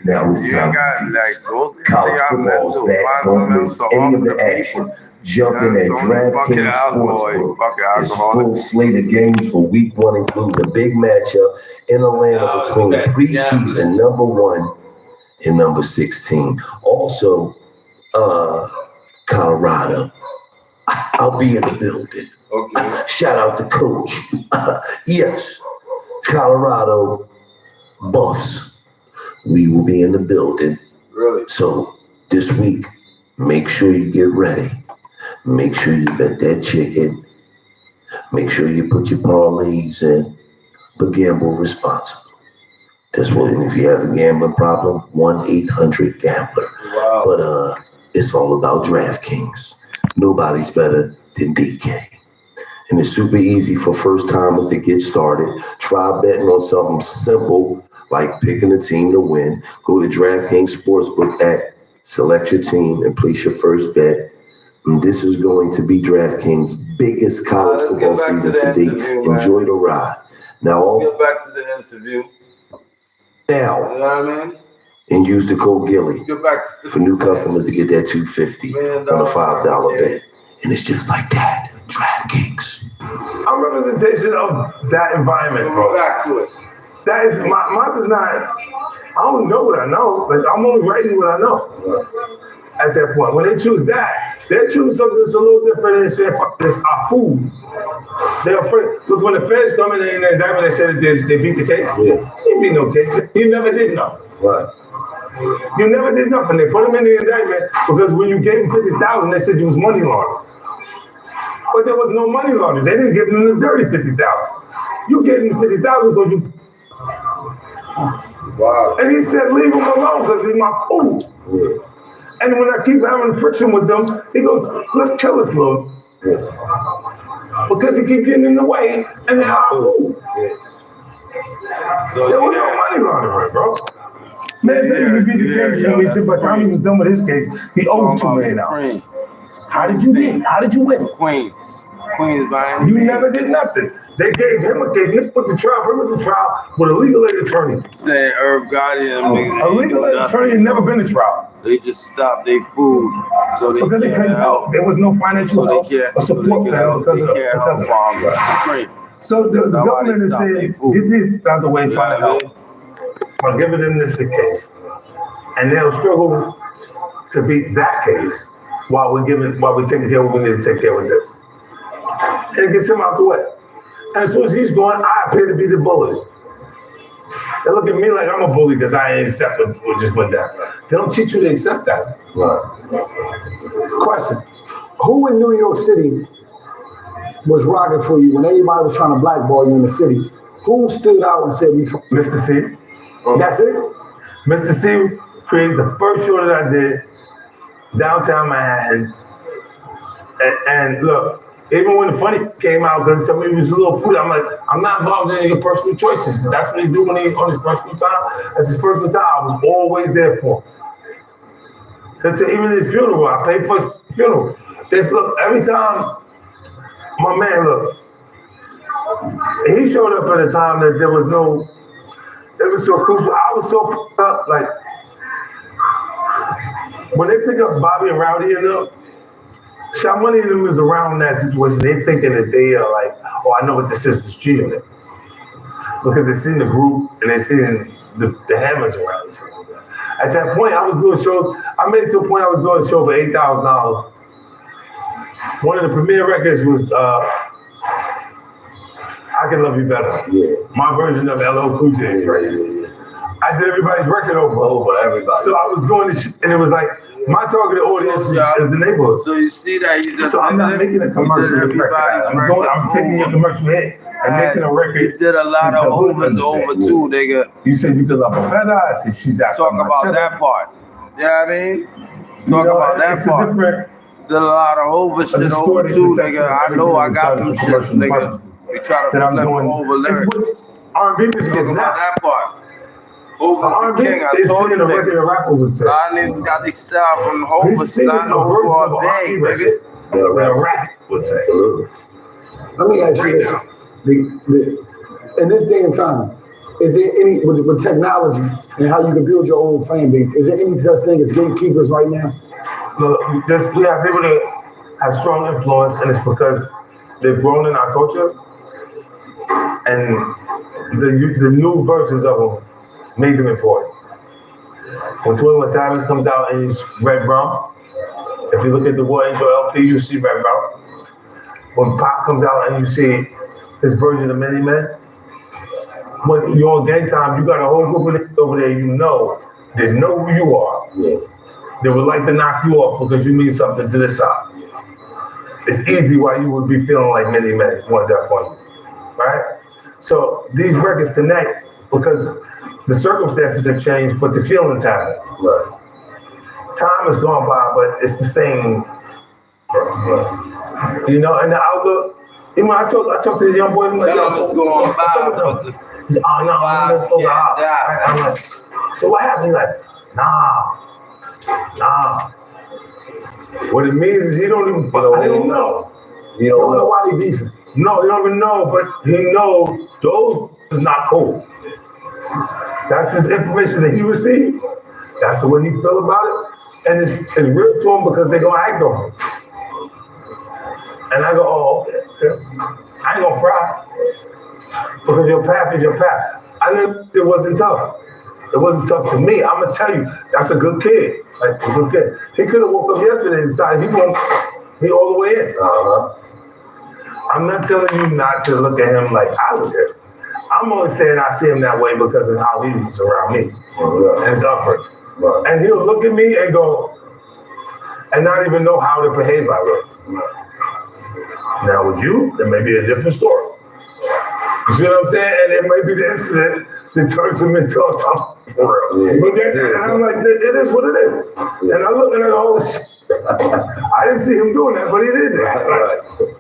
Now it's time for college football's back. Don't miss any of the action. Jump in at DraftKings Sportsbook. It's full slate of games for week 1, including a big matchup in Atlanta between preseason number 1 and number 16. Also, Colorado. I'll be in the building. Okay. Shout out to Coach. Yes, Colorado Buffs. We will be in the building. Really? So this week, make sure you get ready. Make sure you bet that chicken. Make sure you put your parlays in, but gamble responsibly. That's what, and if you have a gambling problem, 1-800-GAMBLER. Wow. But it's all about DraftKings. Nobody's better than DK. And it's super easy for first timers to get started. Try betting on something simple like picking a team to win. Go to DraftKings Sportsbook at Select your team and place your first bet. And this is going to be DraftKings' biggest college football season to date. Enjoy the ride. Now, get back to the interview. Now, you know what I mean? And use the code Gilly for new customers to get that $250 on a $5 bet. And it's just like that. DraftKings. I'm representation of that environment, bro. Back to it. That is mine is not. I only know what I know. Like I'm only writing what I know. At that point, when they choose that, they choose something that's a little different and say, "Fuck this, our food." They're afraid. Look, when the feds come in and they said that they beat the case. Yeah. He beat no case. He never did nothing. Right. You never did nothing. They put him in the indictment because when you gave him $50,000, they said you was money laundering. But there was no money laundering. They didn't give him the dirty $50,000. You gave him $50,000 because you. Wow. And he said, leave him alone because he's my food. Yeah. And when I keep having friction with them, he goes, let's kill this little. Yeah. Because he keep getting in the way and they're our food. Yeah. So there was no money laundering, bro. Man, tell you he beat the case, and he said by the time he was done with his case, he owed $2 million. How did you win? How did you win? Queens buying. You never did nothing. They gave him a case. Nick put the trial. He went to trial with a legal aid attorney. Saying Irv Gotti and a legal aid attorney had never been to trial. They just stopped their food, so they because they couldn't help. There was no financial help or support for them because of So the government is saying, get these out the way, trying to help. But give them this the case, and they'll struggle to beat that case while we're taking care of what we need to take care of this. And it gets him out the way. And as soon as he's gone, I appear to be the bully. They look at me like I'm a bully because I ain't accept what just went down. They don't teach you to accept that. Right. Question: who in New York City was rocking for you when everybody was trying to blackball you in the city? Who stood out and said, Mr. C. That's it? Mr. C created the first show that I did downtown Manhattan. And look, even when the funny came out, because he told me it was a little food, I'm like, I'm not involved in your personal choices. That's what he do when he on his personal time. That's his personal time. I was always there for him. Even his funeral, I paid for his funeral. Look, every time, my man, look, he showed up at a time that there was no. It was so crucial. I was so fucked up. Like, when they pick up Bobby and Rowdy and them, Sha Money and them is around that situation. They thinking that they are like, oh, I know what the sisters cheating at. Because they seen the group and they seen the hammers around each other. At that point, I was doing shows. I made it to a point I was doing a show for $8,000. One of the premiere records was I Can Love You Better. Yeah. My version of LL Cool J. Right. Yeah. I did everybody's record over everybody. So I was doing this shit, and it was like, my targeted audience is the neighborhood. So you see that you just. So I'm not making a commercial record. I'm taking a commercial hit and making a record. You did a lot of overs over too, nigga. You said you could love her better. I said she's out. Talk about that part. You know what I mean? Talk about that part. Did a lot of over shit over too, nigga. I know I got them shits, nigga. We try to flip over lyrics. R&B music is not that part. Over R&B King, I is told you, a regular rapper would say. I niggas got these style from Hova, son, over all day, nigga. The rap would say. Let me ask you this. In this day and time, is there any, with technology and how you can build your own fan base, is there any such thing as gatekeepers right now? Look, we have people that have strong influence, and it's because they've grown in our culture, and the new versions of them made them important. When 21 Savage comes out and he's Red Brown, if you look at the War Angel LP, you see Red Brown. When Pop comes out and you see his version of Many Men, when you're on Gang Time, you got a whole group of niggas over there you know that know who you are. Yeah. They would like to knock you off because you mean something to this side. It's easy why you would be feeling like Many Men want that for you, right? So these records connect because the circumstances have changed, but the feelings haven't. Right. Time has gone by, but it's the same. Right. You know, and the outlook. Even when I talk to the young boy, I'm like, yo, so going by. He's like, oh no, I'm like, so what happened? He's like, nah. Nah. What it means is he don't even, I don't know. You don't know why they beefing. No, he don't even know, but he know those is not cool. That's his information that he received. That's the way he feel about it. And it's real to him because they gonna act on him. And I go, oh, okay. I ain't gonna cry. Because your path is your path. I knew it wasn't tough. It wasn't tough to me. I'm gonna tell you, that's a good kid. Like a good kid. He could have woke up yesterday and decided he all the way in. I'm not telling you not to look at him like I look at him. I'm only saying I see him that way because of how he was around me. And his upbringing. And he'll look at me and go, and not even know how to behave by it. Now with you, there may be a different story. You see what I'm saying? And it may be the incident that turns him into a tough for real. But and I'm like, it is what it is. And I look and I go, oh, I didn't see him doing that, but he did that.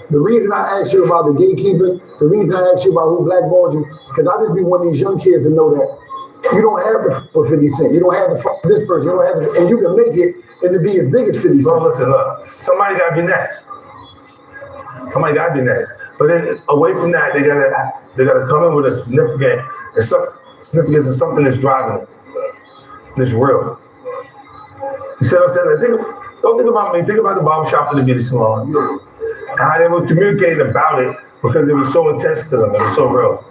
The reason I asked you about the gatekeeping, the reason I asked you about who blackballed you, because I just be one of these young kids to know that you don't have the for 50 Cent. You don't have the this person. You don't have the, and you can make it and it be as big as 50 Cent. Well, listen, look, somebody gotta be next. Somebody gotta be next. But then away from that, they gotta come in with a significance and something that's driving it. That's real. You see what I'm saying? Don't think about me. Think about the barbershop and the beauty salon. And how they were communicating about it because it was so intense to them. It was so real.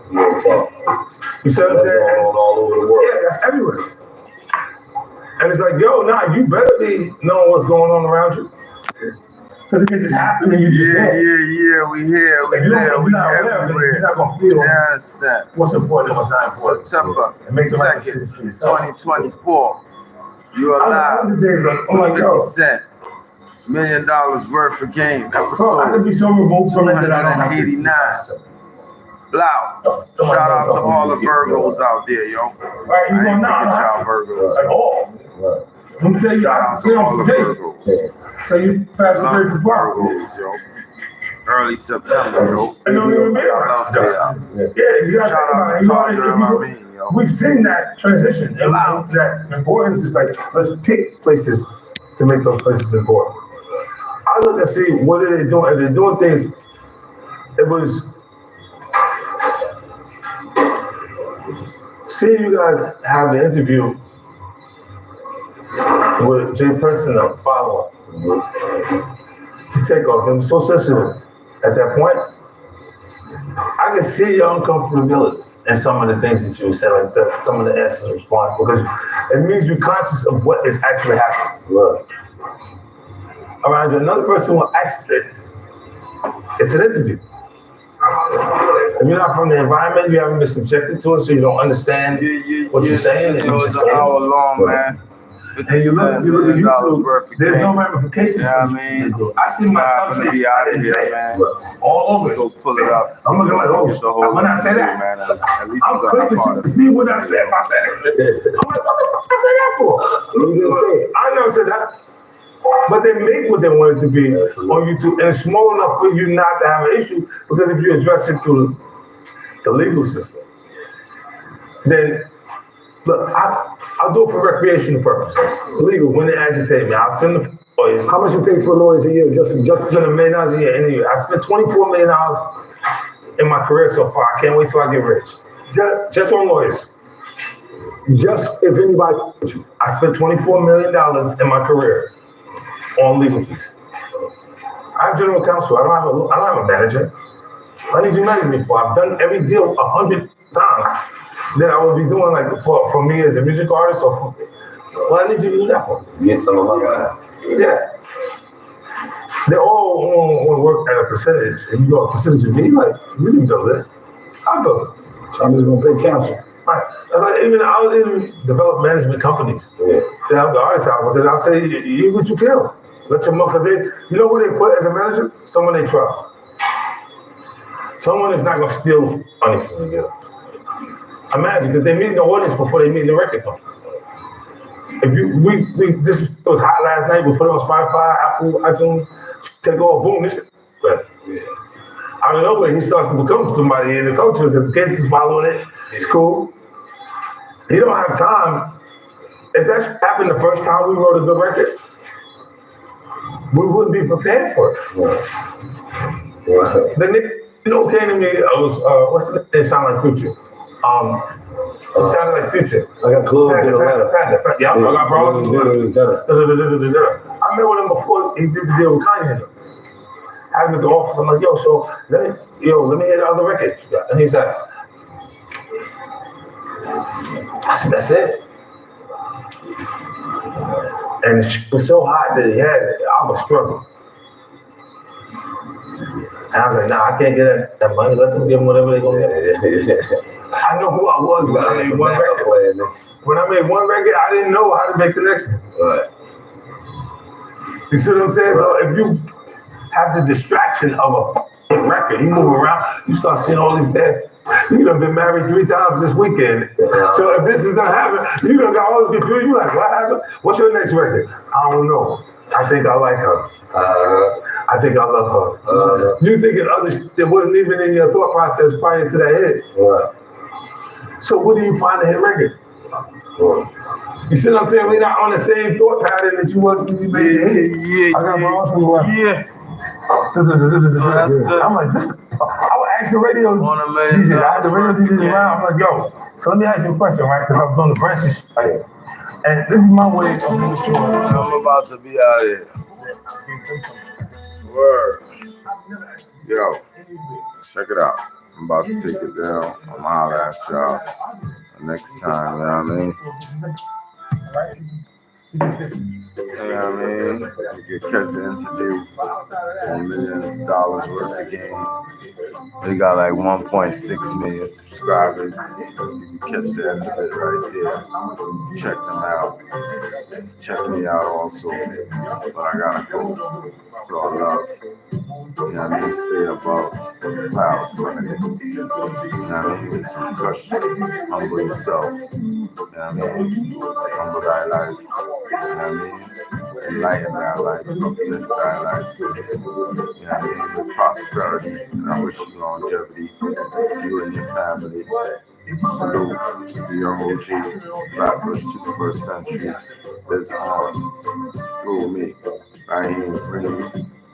You see what I'm saying? All over the world. Yeah, that's everywhere. And it's like, yo, nah, you better be knowing what's going on around you. Because it can just happen and you just we here, we there, we everywhere. You're not gonna feel understand. What's important and what's not important. September And make the right 2nd, 2024. You're alive. 50 Cent. $1 million worth of game. Episode I could be so removed from it that I don't have to. 89. Blau. Shout out to all the Virgos out there, yo. Right, you gonna y'all Virgos at all. Let me tell you, Shout out to all the Virgos. So you pass the great Virgos, yo. Early September, yo. I don't even Yeah, you got shout out to Taja and Marine, yo. We've seen that transition. And that importance is like, let's pick places to make those places important. I look and see what are they doing. If they're doing things, it was seeing you guys have an interview with Jay Preston and follow to take off. Them so sensitive at that point. I can see your uncomfortability and some of the things that you said, like that, some of the answers and response, because it means you're conscious of what is actually happening. Around you, another person will ask it. It's an interview. If you're not from the environment, you haven't been subjected to it, so you don't understand what you're saying. It was an hour long, man. And you look at YouTube, there's no ramifications. Yeah, I mean, I see myself be out of here, man. All over it. Go pull it up. I'm looking like, oh, when I say that, man, at least I'm quick to see what I said. I said it. I'm like, what the fuck I say that for? You didn't say it. I never said that. But they make what they want it to be on YouTube, and it's small enough for you not to have an issue, because if you address it through the legal system, then look, I'll do it for recreational purposes. Legal, when they agitate me, I'll send the lawyers. How much you pay for lawyers a year? Just spend $1 million a year in a year. I spent $24 million in my career so far. I can't wait till I get rich. Just on lawyers. Just if anybody. I spent $24 million in my career on legal fees. I'm general counsel. I don't have a manager. What did you manage me for? I've done every deal 100 times that I would be doing, like for me as a music artist, or for, what did you do that for? Get some of that. Yeah. They all want to work at a percentage. If you go a percentage of me, like, you can build this. I'll build it. I'm just gonna pay counsel. Right. That's like I was even develop management companies to help the artists out, because I'll say, you what you kill. Let your mother, because you know who they put as a manager? Someone they trust. Someone is not gonna steal money from you. Imagine, because they meet the audience before they meet the record company. If this was hot last night, we put it on Spotify, Apple, iTunes, take all, boom, this. But out of nowhere, he starts to become somebody in the culture because the kids is following it. It's cool. He don't have time if that happened the first time we wrote a good record, we wouldn't be prepared for it. The nigga, came to me, I was, what's the name? Sound like Future. It sounded like Future. I got clothes in Atlanta. Yeah, I got bras in Atlanta. I met with him before he did the deal with Kanye. I had him at the office. I'm like, yo, so let me hear the other records. And he's like, I said, that's it. And it was so hot that he had it, I was struggling. And I was like, nah, I can't get that money. Let them give them whatever they're going to get. I know who I was when I made one record. When I made one record, I didn't know how to make the next one. Right. You see what I'm saying? Right. So if you have the distraction of a record, you move around, you start seeing all these bad. You done been married 3 times this weekend. Yeah. So if this is not happening, you done got all this confused. You like, what happened? What's your next record? I don't know. I think I like her. I think I love her. You thinking other shit that wasn't even in your thought process prior to that hit. Right. So what do you find a hit record? You see what I'm saying? We're not on the same thought pattern that you was when you made the hit. I got my awesome one. Yeah. I'm like, this. I would ask the radio DJ. I had the radio DJs around. I'm like, yo, so let me ask you a question, right? Because I was on the branches. And this is my way of making sure I'm about to be out of here. Word. Yo, check it out. I'm about to take it down. I'm holler at y'all next time, you know what I mean? You know what I mean? You can catch the interview on $1 million worth of game. They got like 1.6 million subscribers. You can catch the end of it right there. Check them out. Check me out also. But I gotta go. So love. You know what I mean? Stay above the clouds, my nigga. You know what I mean? Get some question. Humble yourself. You know what I mean? Humble thy life. You know what I mean? Enlighten thy life. Uplift thy life. You know what I mean? With prosperity. And I wish you longevity. You and your family. Salute to your OG. Flatbush to the first century. Lives on through me. Right here, bringing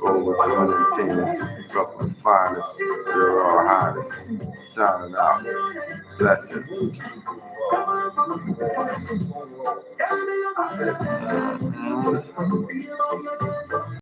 over 110, Brooklyn finest, you're all hottest, signing out, blessings.